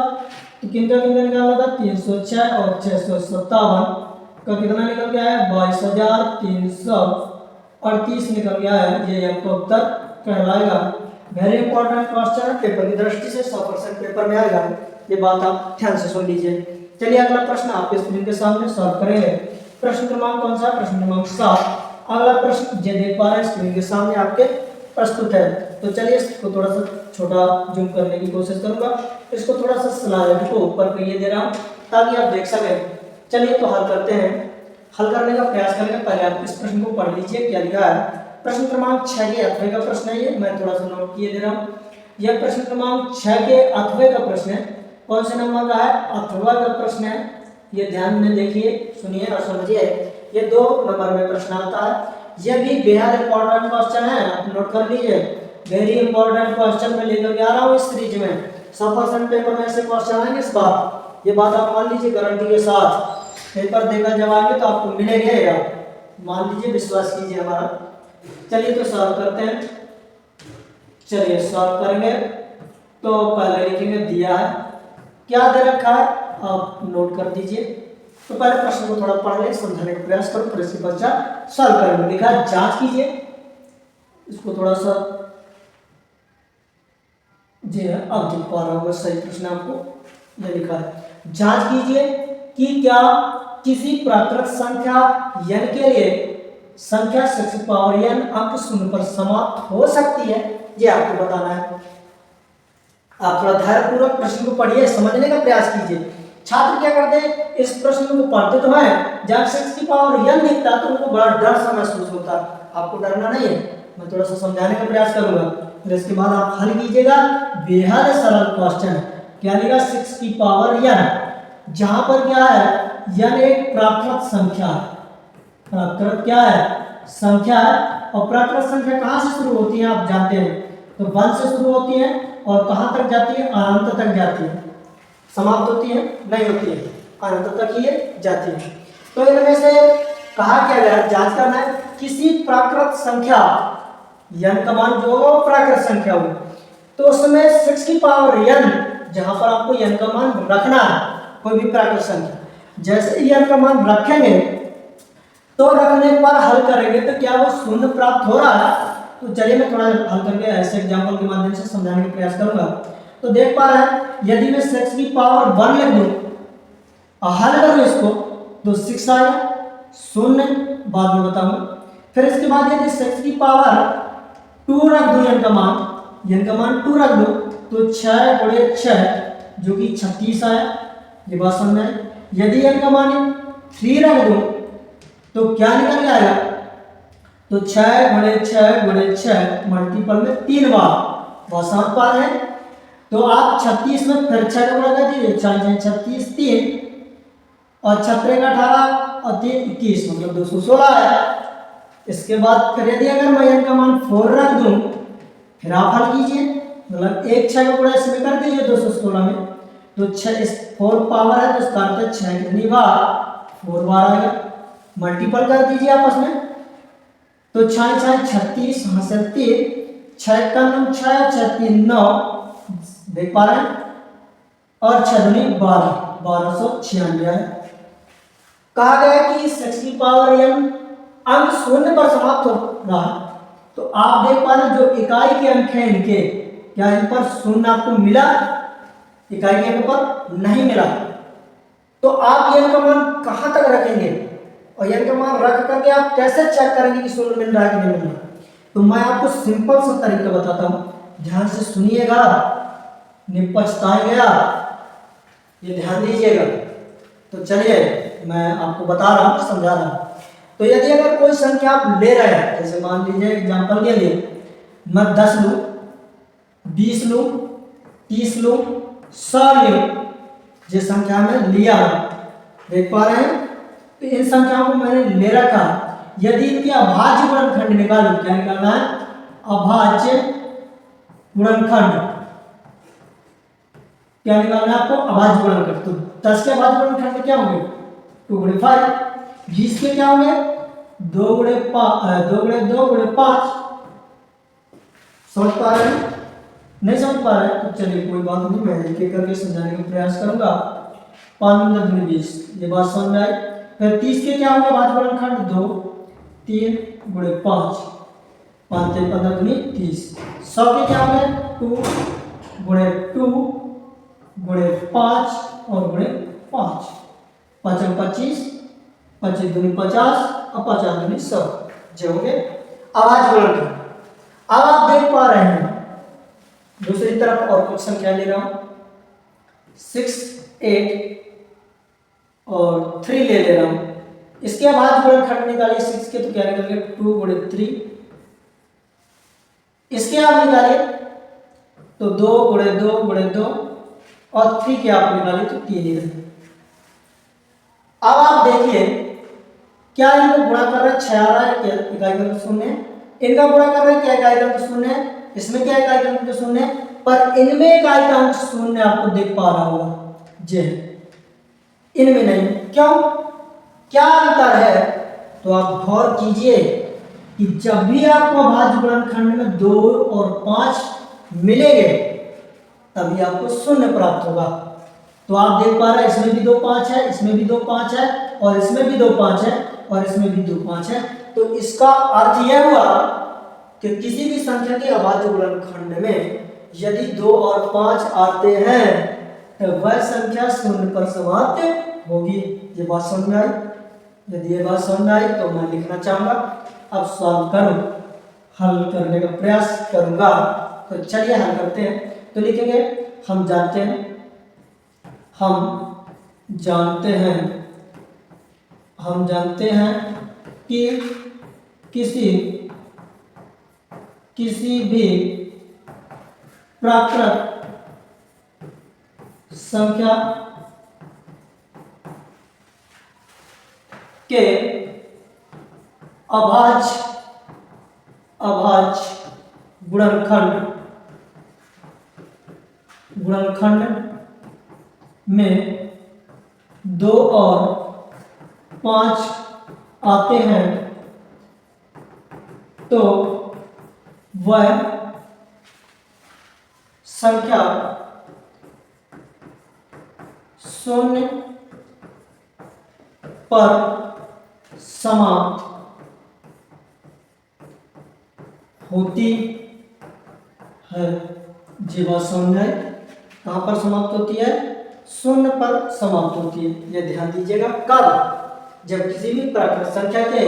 तो किनका निकालना था 306 और 657 का कितना निकल के आया 22,338 निकल गया है, ये आपका उत्तर कहलाएगा। वेरी इंपॉर्टेंट क्वेश्चन है, पेपर की दृष्टि से 100% पेपर में आएगा, ये बात आप ध्यान से सुन लीजिए। चलिए अगला प्रश्न आपके स्क्रीन के सामने सॉल्व करेंगे। प्रश्न क्रमांक कौन सा, प्रश्न क्रमांक 7। अगला प्रश्न जो देख पा रहे हैं स्क्रीन के सामने आपके प्रस्तुत है, तो चलिए इसको थोड़ा सा छोटा जूम करने की कोशिश करूंगा, इसको थोड़ा सा स्लाइड को ऊपर करिए दे रहा हूँ ताकि आप देख सकें। चलिए तो हल करते हैं। हल करने का प्रयास करेंगे। पहले आप इस प्रश्न को पढ़ लीजिए क्या लिखा है। प्रश्न क्रमांक 6 के अथवे का प्रश्न है ये, मैं थोड़ा सा नोट किए दे रहा हूँ। यह प्रश्न क्रमांक 6 के अथवे का प्रश्न है। कौन से नंबर का है? अथवा का प्रश्न है। ये ध्यान में देखिए, सुनिए और समझिए। ये 2 नंबर में प्रश्न आता है। यह भी बेहद इंपॉर्टेंट क्वेश्चन है, आप नोट कर लीजिए। वेरी इंपॉर्टेंट क्वेश्चन में लेकर के आ रहा हूँ इस सीरीज में। 100% पेपर में से क्वेश्चन आएंगे इस बार, ये बात आप मान लीजिए गारंटी के साथ। पेपर देकर जब आएंगे तो आपको मिलेंगे या मान लीजिए, विश्वास कीजिए हमारा। चलिए तो सॉल्व करते हैं। चलिए सॉल्व करेंगे। तो पहले लिखेंगे दिया है, क्या दे रखा है आप नोट कर दीजिए। तो पहले प्रश्न को थोड़ा पढ़ ले, समझाने का प्रयास करो, फिर इसके पश्चात सॉल्व करेंगे। लिखा है जांच कीजिए, इसको थोड़ा सा जी है, अब देख पा रहा हूँ सही प्रश्न आपको। यह लिखा है जांच कीजिए कि क्या किसी प्राकृत संख्या n के लिए संख्या 6 पावर n अंक शून्य पर समाप्त हो सकती है, ये आपको बताना है। आप थोड़ा धैर्यपूर्वक प्रश्न को पढ़िए, समझने का प्रयास कीजिए। छात्र क्या करते हैं, इस प्रश्न को पढ़ते तो हैं, जब 6 की पावर n दिखता है तो उनको बड़ा डर सा महसूस होता है। आपको डरना नहीं है, मैं थोड़ा सा समझाने का प्रयास करूंगा, फिर इसके बाद आप हल कीजिएगा। बेहद सरल क्वेश्चन है। क्या लिखा? 6 की पावर n, जहां पर क्या है, n एक प्राकृत संख्या है। प्राकृत क्या है? संख्या है। और प्राकृत संख्या कहां से शुरू होती है आप जानते हैं, तो 1 से शुरू होती है और कहां तक जाती है? अनंत तक जाती है। समाप्त होती है? नहीं होती है, अनंत तक ही जाती है। तो इनमें से कहा क्या गया, जांच करना है किसी प्राकृत संख्या n का मान जो होगा वो प्राकृत संख्या होगी, तो उसमें 6 की पावर n, जहां पर आपको n का मान रखना है, कोई भी प्राकृत संख्या, जैसे ही n का मान रखेंगे तो रखने पर हल करेंगे तो क्या वो शून्य प्राप्त हो रहा है? तो चलिए मैं थोड़ा हल करके ऐसे एग्जांपल के माध्यम से समझाने का प्रयास करूंगा। तो देख पा रहे हैं, यदि मैं 6 की पावर 1 लिख दूं और हल करूं इसको तो 6 आएगा, शून्य बाद में बताऊंगा। फिर इसके बाद यदि 6 की पावर 2 रख दूं, n का मान 2 रख दूं तो 6 गुणे 6 जो कि 36 आया, ये बात समझ में आई। यदि n का मान 3 रख दूं तो क्या निकल जाएगा, तो 6 गुणे 6 गुणे 6 मल्टीपल में 3 बार, बहुत समझ पा रहे हैं। तो आप 36 में फिर 6 का गुणा कर दीजिए, 36 3 और 6 का 18 और 3 21, मतलब 216 है। इसके बाद फिर यदि अगर मैं n का मान 4 रख दूं, फिर आप हल कीजिए, मतलब एक 6 का गुणा इसमें कर दीजिए 216 में, तो 6 इस 4 पावर है तो इसका अर्थ है 6 कितनी बार? 4 बार आएगा। मल्टीपल कर दीजिए आपस में, तो 6 6 36, यहाँ से 3, 6 का 9 6, 6 3 9, देख पा रहे हैं, और 6 दूनी 12, 1296 है। कहा गया कि 6 की पावर n अंक शून्य पर समाप्त हो रहा है, तो आप देख पा रहे हैं जो इकाई के अंक हैं इनके, क्या इन पर शून्य आपको मिला? इकाई के अंक पर नहीं मिला। तो आप n का मान कहां तक रखेंगे और n का मान रख करके आप कैसे चेक करेंगे कि शून्य मिल रहा है कि नहीं मिल रहा? तो मैं आपको सिंपल सा तरीका बताता हूं, ध्यान से सुनिएगा, नहीं पछताएंगे आप, ये ध्यान दीजिएगा। तो चलिए मैं आपको बता रहा हूं, समझा रहा हूं। तो यदि अगर कोई संख्या आप ले रहे हैं, जैसे मान लीजिए एग्जांपल के लिए मैं 10 लूं, 20 लूं, 30 लूं, 100 लूं, जिस संख्या में लिया है, देख पा रहे हैं, तो इन संख्याओं को मैंने ले रखा। यदि इनके अभाज्य गुणनखंड निकालूं, क्या निकालना है? अभाज्य गुणनखंड। क्या निकालना है आपको? अभाज्य गुणनखंड। तो 10 के अभाज्य गुणनखंड क्या होंगे? 2 गुणे 5। 20 के क्या होंगे? 2 गुणे 2 गुणे 5। समझ पा रहे हैं? नहीं समझ पा रहे हैं तो चलिए कोई बात नहीं, मैं एक एक करके समझाने का प्रयास करूंगा। 5 दूनी 20, ये बात समझ में आई। फिर 30 के क्या होंगे अभाज्य गुणनखंड? 2 3 गुणे 5, 5 3 15 दूनी 30। 100 के क्या होंगे? 2 गुणे 2 गुणे 5 और गुणे 5, 5 25, 25 दूनी 50 और 50 दूनी 100, जो होंगे अभाज्य गुणनखंड। अब आप देख पा रहे हैं दूसरी तरफ और कुछ संख्या ले रहा हूं, 6 8 और 3 ले ले रहा हूँ। इसके बाद गुणनखंड निकालिए 6 के, तो क्या निकालेंगे 2 गुणे 3। इसके आप निकालिए तो 2 गुणे 2 गुणे 2 और 3 के आप निकालिए तो 3 ही रहे। अब आप देखिए क्या इनको गुणा कर रहे हैं, 6 आ रहा है, क्या इकाई क्रम शून्य है। इनका गुणा कर रहे हैं, क्या इकाई क्रम शून्य है, इसमें क्या इकाई क्रम शून्य है, पर इनमें इकाई क्रम शून्य आपको देख पा रहा होगा जे, इनमें नहीं। क्यों, क्या अंतर है, तो आप गौर कीजिए कि जब भी आपको अभाज्य गुणनखंड में 2 और 5 मिलेंगे तभी आपको शून्य प्राप्त होगा। तो आप देख पा रहे हैं इसमें भी 2 5 है, इसमें भी 2 5 है, और इसमें भी 2 5 है, और इसमें भी 2 5 है। तो इसका अर्थ यह हुआ कि किसी भी संख्या के अभाज्य गुणनखंड में यदि 2 और 5 आते हैं तो वह संख्या शून्य पर समाप्त होगी। ये बात समझ में आई? यदि ये बात समझ में आई तो मैं लिखना चाहूंगा, अब सॉल्व करूं, हल करने का प्रयास करूंगा। तो चलिए हल करते हैं। तो लिखेंगे हम जानते हैं कि किसी भी प्राकृत संख्या के अभाज्य गुणनखंड में 2 और 5 आते हैं तो वह संख्या शून्य पर समाप्त होती है। जी बात समझ में आई? कहां पर समाप्त होती है? शून्य पर समाप्त होती है। यह ध्यान दीजिएगा। कब? जब किसी भी प्राकृत संख्या के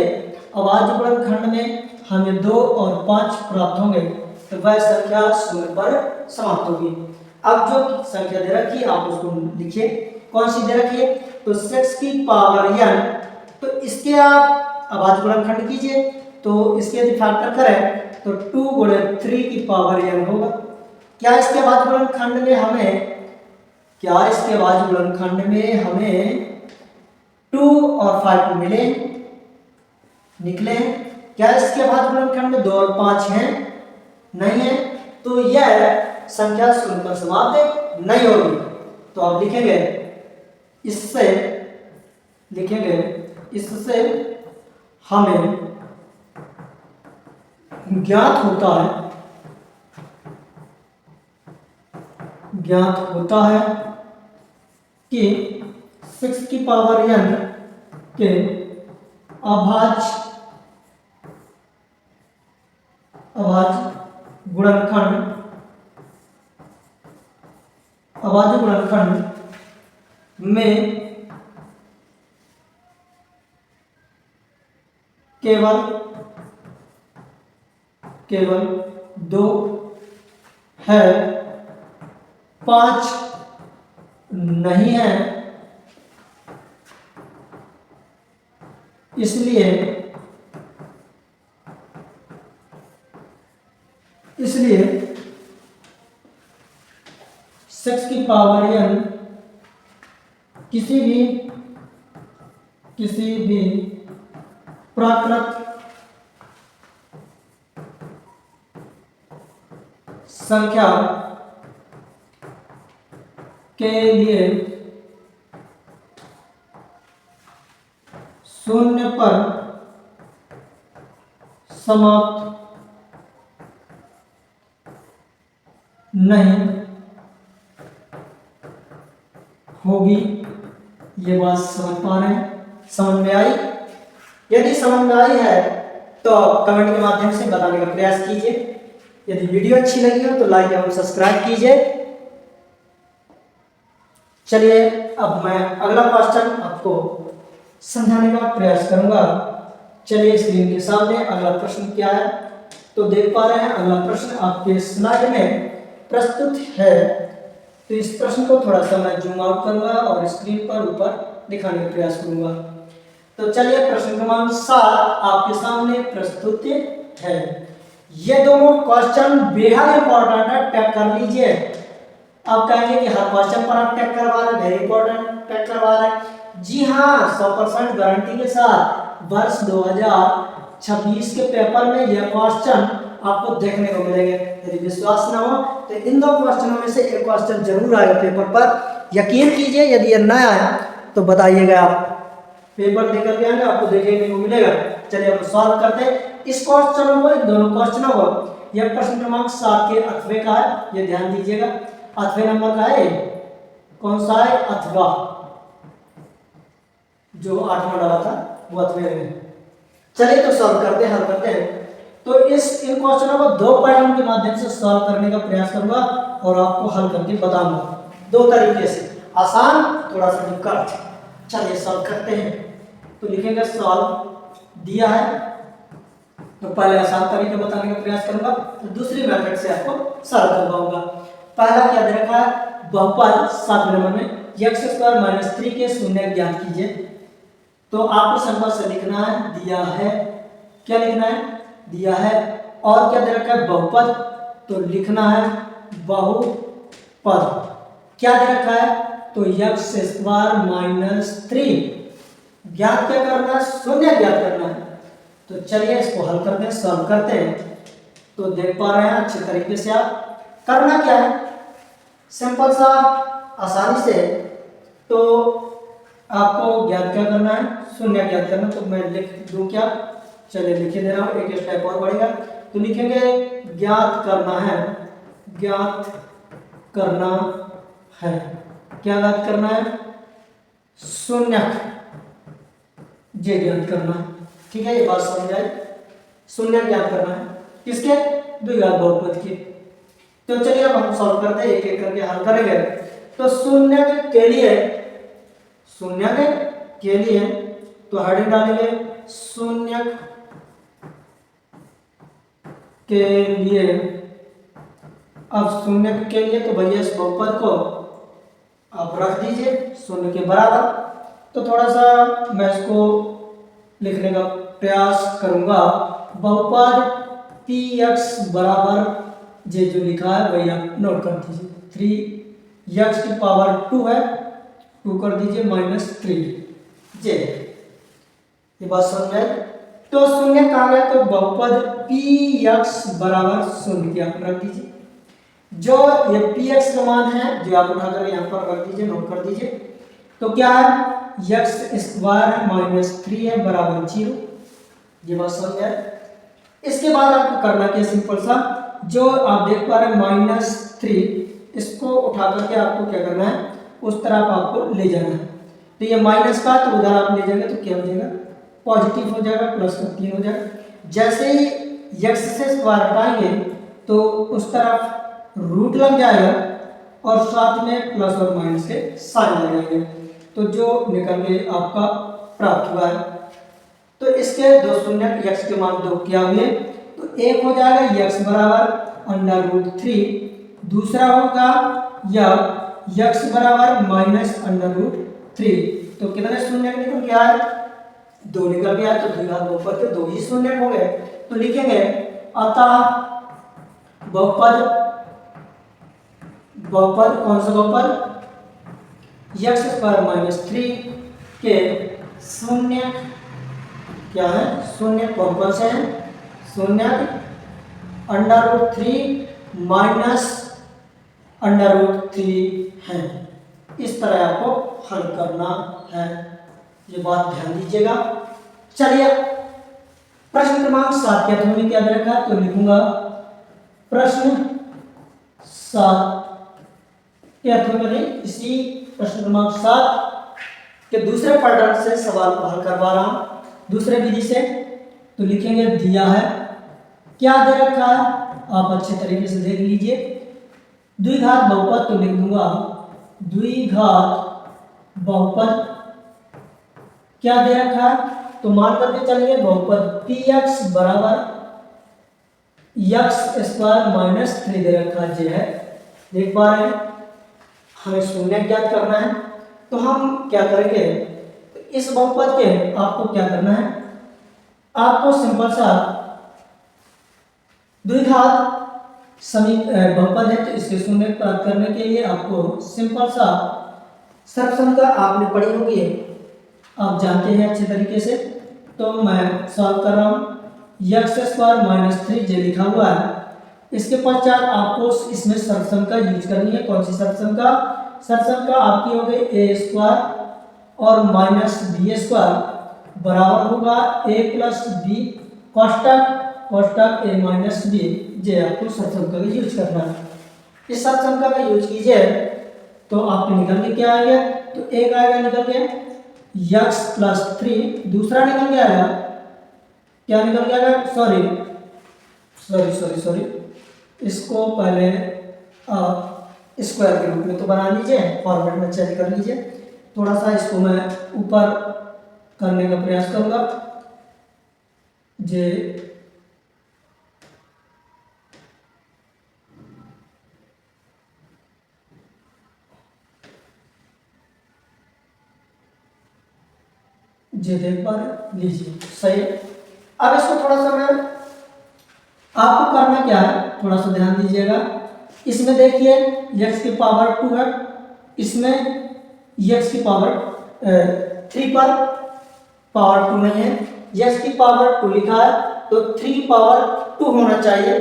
अभाज्य गुणनखंड में हमें 2 और 5 प्राप्त होंगे तो वह संख्या शून्य पर समाप्त होगी। अब जो संख्या दे रखी है आप उसको लिखिए। कौन सी दे रखी है? तो 6 की पावर n। तो इसके आप अभाज्य गुणनखंड कीजिए, तो इसके यदि फैक्टर करें तो 2 गुणे 3 की पावर n होगा। क्या इसके अभाज्य गुणनखंड में हमें 2 और 5 मिले, निकले? क्या इसके अभाज्य गुणनखंड में 2 और 5 हैं? नहीं है। तो यह संख्या शून्य पर समाप्त नहीं होगी। तो आप लिखेंगे इससे हमें ज्ञात होता है कि 6 की पावर n के अभाज्य गुणनखंड में केवल 2 है, 5 नहीं है। इसलिए 6 की पावर n किसी भी प्राकृत संख्या के लिए शून्य पर समाप्त नहीं होगी। ये बात समझ पा रहे हैं? समझ में आई? यदि समझ में आई है तो कमेंट के माध्यम से बताने का प्रयास कीजिए। यदि वीडियो अच्छी लगी हो तो लाइक एवं सब्सक्राइब कीजिए। चलिए अब मैं अगला क्वेश्चन आपको समझाने का प्रयास करूंगा। चलिए स्क्रीन के सामने अगला प्रश्न क्या है तो देख पा रहे हैं। अगला प्रश्न आपके स्लाइड में प्रस्तुत है। तो इस प्रश्न को थोड़ा सा मैं जूम आउट करूंगा और स्क्रीन पर ऊपर दिखाने का प्रयास करूंगा। तो चलिए प्रश्न क्रमांक 7 आपके सामने प्रस्तुत है। ये दोनों क्वेश्चन बेहद इंपॉर्टेंट है, टैग कर लीजिए। आप कहेंगे कि हर क्वेश्चन पर आप टैग करवा रहे हैं, वेरी इंपॉर्टेंट टैग करवा रहे हैं। जी हाँ, 100% गारंटी के साथ वर्ष 2026 के पेपर में यह क्वेश्चन आपको देखने को मिलेंगे। यदि विश्वास न हो तो इन दो क्वेश्चनों में से एक क्वेश्चन जरूर आएगा पेपर पर। यकीन कीजिए, यदि यह न आया तो बताइएगा, आप पेपर देकर के आएंगे, आपको देखने को मिलेगा। चलिए अब सॉल्व करते हैं इस क्वेश्चनों को, इन दोनों क्वेश्चनों को। यह प्रश्न क्रमांक 7 के अथवे का है, ये ध्यान दीजिएगा। अथवे नंबर का है, कौन सा है? अथवा, जो 8वां डाला था वो अथवे में। चलिए तो सॉल्व करते हैं, हल करते हैं। तो इन क्वेश्चनों को दो पैटर्न के माध्यम से सॉल्व करने का प्रयास करूंगा और आपको हल करके बताऊंगा दो तरीके से, आसान, थोड़ा सा दिक्कत। चलिए सॉल्व करते हैं। तो लिखेंगे सॉल्व दिया है, तो पहले आसान तरीके बताने का प्रयास करूंगा, तो दूसरी मेथड से आपको सॉल्व करवाऊंगा। पहला क्या दे रखा है? बहुपद 7 नंबर में x² - 3 के शून्य ज्ञात कीजिए। तो आपको सिंपल से लिखना है, दिया है, क्या लिखना है? दिया है। और क्या दे रखा है? बहुपद, तो लिखना है बहुपद। क्या दे रखा है? तो x² - 3 ज्ञात क्या करना है? शून्य ज्ञात करना है। तो चलिए इसको हल करते हैं, सॉल्व करते हैं। तो देख पा रहे हैं अच्छे तरीके से। आप करना क्या है? सिंपल सा, आसानी से। तो आपको ज्ञात क्या करना है? शून्य ज्ञात करना। तो मैं लिख दूं क्या? चलिए लिखे दे रहा हूं, एक स्टेप और बढ़ेगा। तो लिखेंगे ज्ञात करना है, ज्ञात करना है। क्या ज्ञात करना है? शून्य जे ज्ञात करना है। ठीक है, ये बात समझ आई। शून्य ज्ञात करना है किसके? द्विघात बहुपद की। तो चलिए अब हम सॉल्व करते हैं, एक एक करके हल करेंगे। तो शून्य के लिए, शून्य के लिए तो हेडिंग डालेंगे शून्य के लिए। अब शून्य के लिए तो भैया इस बहुपद को आप रख दीजिए शून्य के बराबर। तो थोड़ा सा मैं इसको लिखने का प्रयास करूंगा। बहुपद px बराबर जे जो लिखा है वही आप नोट कर दीजिए। 3x⁻² है, 2 कर दीजिए -3 जे। ये बात समझ में? तो शून्य कहा गया, तो बहुपद px बराबर शून्य की आप रख दीजिए। जो ये px का मान है, जो आप उठाकर यहाँ पर रख दीजिए, नोट कर दीजिए। तो क्या है? x² - 3 है बराबर 0। ये बात समझ आए? इसके बाद आपको करना क्या? सिंपल सा, जो आप देख पा रहे हैं -3, इसको उठा करके आपको क्या करना है? उस तरफ आपको ले जाना है। तो ये माइनस का, तो उधर आप ले जाएंगे तो क्या हो जाएगा? पॉजिटिव हो जाएगा, प्लस का 3 हो जाएगा। जैसे ही x से स्क्वायर हटाएंगे तो उस तरफ रूट लग जाएगा और साथ में प्लस और माइनस के साइन लग जाएंगे। तो जो निकल के आपका प्राप्त हुआ है, तो इसके दो शून्य, x के मान 2 क्या हुए? तो एक हो जाएगा x बराबर √3, दूसरा होगा या x बराबर -√3। तो कितने शून्य निकल के आए? 2 निकल के आए। तो द्विघात बहुपद के 2 ही शून्य हो गए। तो लिखेंगे अतः बहुपद कौन सा बहुपद? x² - 3 के शून्य क्या है? शून्य कौन कौन से हैं? शून्य √3 -√3 है। इस तरह आपको हल करना है, ये बात ध्यान दीजिएगा। चलिए प्रश्न क्रमांक 7 के अथवा में क्या दे रखा है? तो लिखूंगा प्रश्न 7 के अथवा में, इसी प्रश्न क्रमांक 7 के दूसरे पैटर्न से सवाल को हल करवा रहा हूं, दूसरे विधि से। तो लिखेंगे दिया है, क्या दे रखा है? आप अच्छे तरीके से देख लीजिए। द्विघात बहुपद, तो लिख दूंगा द्विघात बहुपद। क्या दे रखा है? तो मान करके चलिए बहुपद px बराबर x² - 3 दे रखा है। देख पा रहे हैं? हमें शून्य ज्ञात करना है, तो हम क्या करेंगे? इस बहुपद के आपको क्या करना है, आपको सिंपल सा द्विघात बहुपद है तो इसके शून्य प्राप्त करने के लिए आपको सिंपल सा सर्वसंख्या आपने पढ़ी होगी, आप जानते हैं अच्छे तरीके से। तो मैं सॉल्व कर रहा हूँ। एक्स स्क्वायर माइनस 3 जे लिखा हुआ है। इसके पश्चात आपको इसमें सर्वसंख्या यूज करनी है। कौन सी सर्वसंख्या? सर्वसंख्या आपकी हो गई ए स्क्वायर और माइनस बी स्क्वायर बराबर होगा ए प्लस बी कोष्टक ए माइनस बी। जे आपको सर्वसंख्या का यूज करना है। इस सर्वसंख्या का यूज कीजिए तो आपके निकल के क्या आएगा, तो एक आएगा निकल के x प्लस 3, दूसरा निकल के आएगा क्या निकल के आएगा, सॉरी इसको पहले स्क्वायर के रूप में तो बना लीजिए, फॉर्मेट में चेंज कर लीजिए। थोड़ा सा इसको मैं ऊपर करने का प्रयास करूंगा। जे देख पा रहे लीजिए, सही है। अब इसको थोड़ा सा मैं आपको करना क्या है, थोड़ा सा ध्यान दीजिएगा। इसमें देखिए x की पावर 2 है, इसमें x की पावर 3 पर पावर 2 नहीं है, x की पावर 2 लिखा है तो 3 पावर 2 होना चाहिए,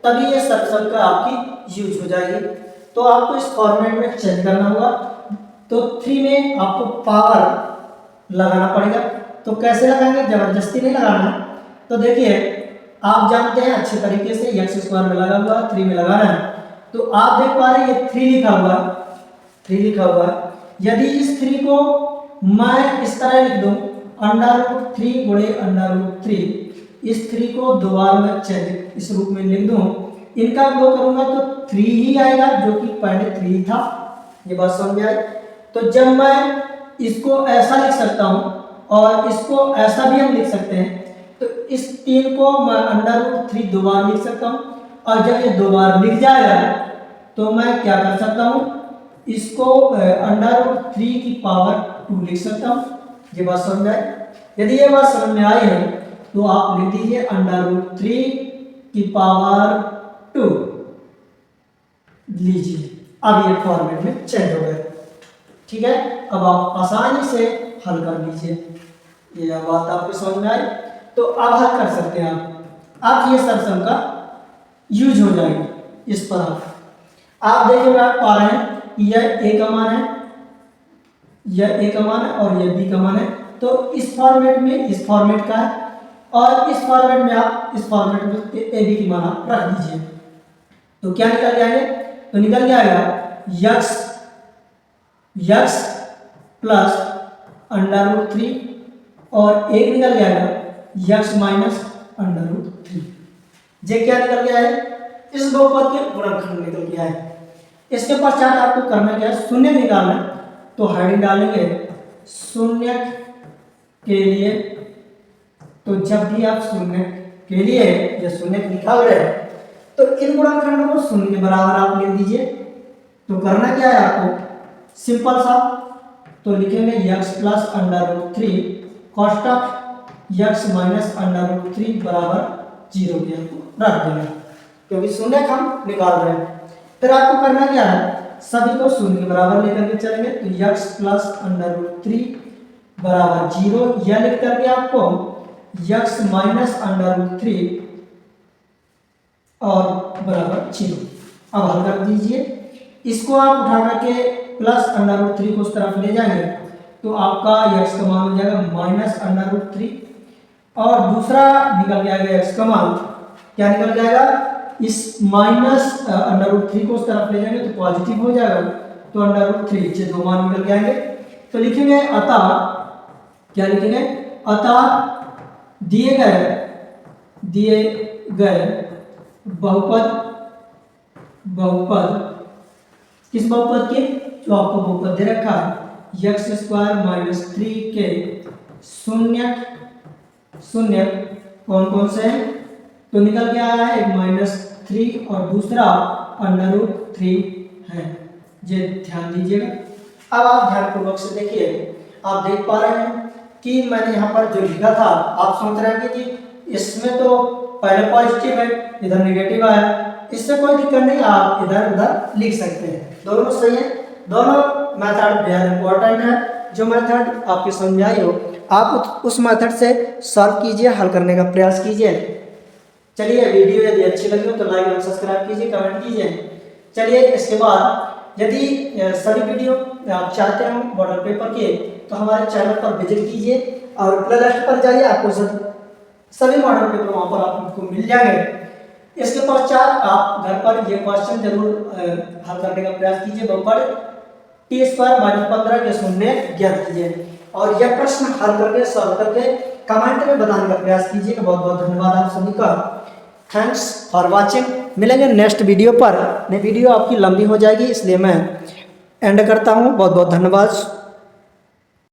तभी ये सर्वसंख्या आपकी यूज हो जाएगी। तो आपको इस फॉर्मेट में चेंज करना होगा। तो 3 में आपको पावर लगाना पड़ेगा। तो कैसे लगाएंगे, जबरदस्ती नहीं लगाना। तो देखिए आप जानते हैं अच्छे तरीके से एक्स स्क्वायर में लगा हुआ 3 में लगाना है। तो आप देख पा रहे हैं ये 3 लिखा हुआ है। यदि इस 3 को मैं इस तरह लिख दूं √3 गुणे √3, इस 3 को दो बार में चेंज इस रूप में लिख दूं, इनका गुणा करूंगा तो 3 ही आएगा जो कि पहले 3 था। ये बात समझ में आई। तो जब मैं इसको ऐसा लिख सकता हूं और इसको ऐसा भी हम लिख सकते हैं, तो इस 3 को मैं √3 दो बार लिख सकता हूं। और जब ये दो बार लिख जाएगा तो मैं क्या कर सकता हूं, इसको √3 की पावर 2 लिख सकता हूं। ये बात समझ में आई। यदि ये बात समझ में आई है तो आप लिख दीजिए √3 की पावर 2 लीजिए। अब ये फॉर्मेट में चेंज हो गया, ठीक है। अब आप आसानी से हल कर लीजिए। ये बात आपको समझ में आई तो अब हल कर सकते हैं आप ये सर्वसंख्या यूज हो जाएगी। इस पर आप देखिएगा पा रहे हैं यह a का मान है, यह a का मान है और यह b का मान है। तो इस फॉर्मेट में इस फॉर्मेट का है और इस फॉर्मेट में आप इस फॉर्मेट में a b की मान आप रख दीजिए। तो क्या निकल जाएंगे, तो निकल जाएगा x प्लस √3 और एक निकल जाएगा x माइनस √3। ये क्या निकल गया है, इस बहुपद के गुणनखंड निकल गया है। इसके पश्चात आपको करना क्या है, शून्य निकालना। तो हेडिंग डालेंगे शून्य के लिए। तो जब भी आप शून्य के लिए या शून्य निकाल रहे हैं तो इन गुणनखंडों को शून्य के बराबर आप लिख दीजिए। तो करना क्या है आपको, सिंपल सा तो लिखेंगे x प्लस √3 कोष्टक x माइनस √3 बराबर 0 के रख देना, क्योंकि शून्य हम निकाल रहे हैं। फिर आपको करना क्या है, सभी को शून्य के बराबर लेकर के चलेंगे। तो x प्लस √3 बराबर 0 यह लिख करके आपको x माइनस √3 और बराबर 0 अब हल कर दीजिए। इसको आप उठा करके प्लस √3 को उस तरफ ले जाएंगे तो आपका x का मान हो जाएगा माइनस √3 और दूसरा निकल जाएगा x का मान क्या निकल जाएगा, इस माइनस √3 को उस तरफ ले जाएंगे तो पॉजिटिव हो जाएगा। तो √3 से दो मान निकल जाएंगे। तो लिखेंगे अतः, क्या लिखेंगे, अतः दिए गए बहुपद किस बहुपद के, जो आपको बहुपद दे रखा है x स्क्वायर माइनस 3 के शून्य कौन कौन से हैं, तो निकल के आया है एक -3 और दूसरा √3 है। ये ध्यान दीजिएगा। अब आप ध्यानपूर्वक से देखिए, आप देख पा रहे हैं कि मैंने यहाँ पर जो लिखा था आप सोच रहे हैं कि इसमें तो पहले पॉजिटिव है इधर नेगेटिव आया, इससे कोई दिक्कत नहीं, आप इधर उधर लिख सकते हैं, दोनों सही है। दोनों मेथड बेहद इंपॉर्टेंट है। जो मेथड आपकी समझ में आई हो आप उस मेथड से सॉल्व कीजिए, हल करने का प्रयास कीजिए। चलिए वीडियो यदि अच्छी लगी हो तो लाइक और सब्सक्राइब कीजिए, कमेंट कीजिए। चलिए इसके बाद यदि सभी वीडियो आप चाहते हो मॉडल पेपर के तो हमारे चैनल पर विजिट कीजिए और प्लेलिस्ट पर जाइए, आपको सभी मॉडल पेपर वहाँ पर आपको मिल जाएंगे। इसके पश्चात आप घर पर ये क्वेश्चन जरूर हल करने का प्रयास कीजिए। बहुपद t² - 15 के शून्य ज्ञात कीजिए और यह प्रश्न हल करके सॉल्व करके कमेंट में बताने का प्रयास कीजिए। बहुत बहुत धन्यवाद आप सभी का। Thanks for watching. मिलेंगे नेक्स्ट वीडियो पर। वीडियो आपकी लंबी हो जाएगी इसलिए मैं एंड करता हूँ। बहुत बहुत धन्यवाद।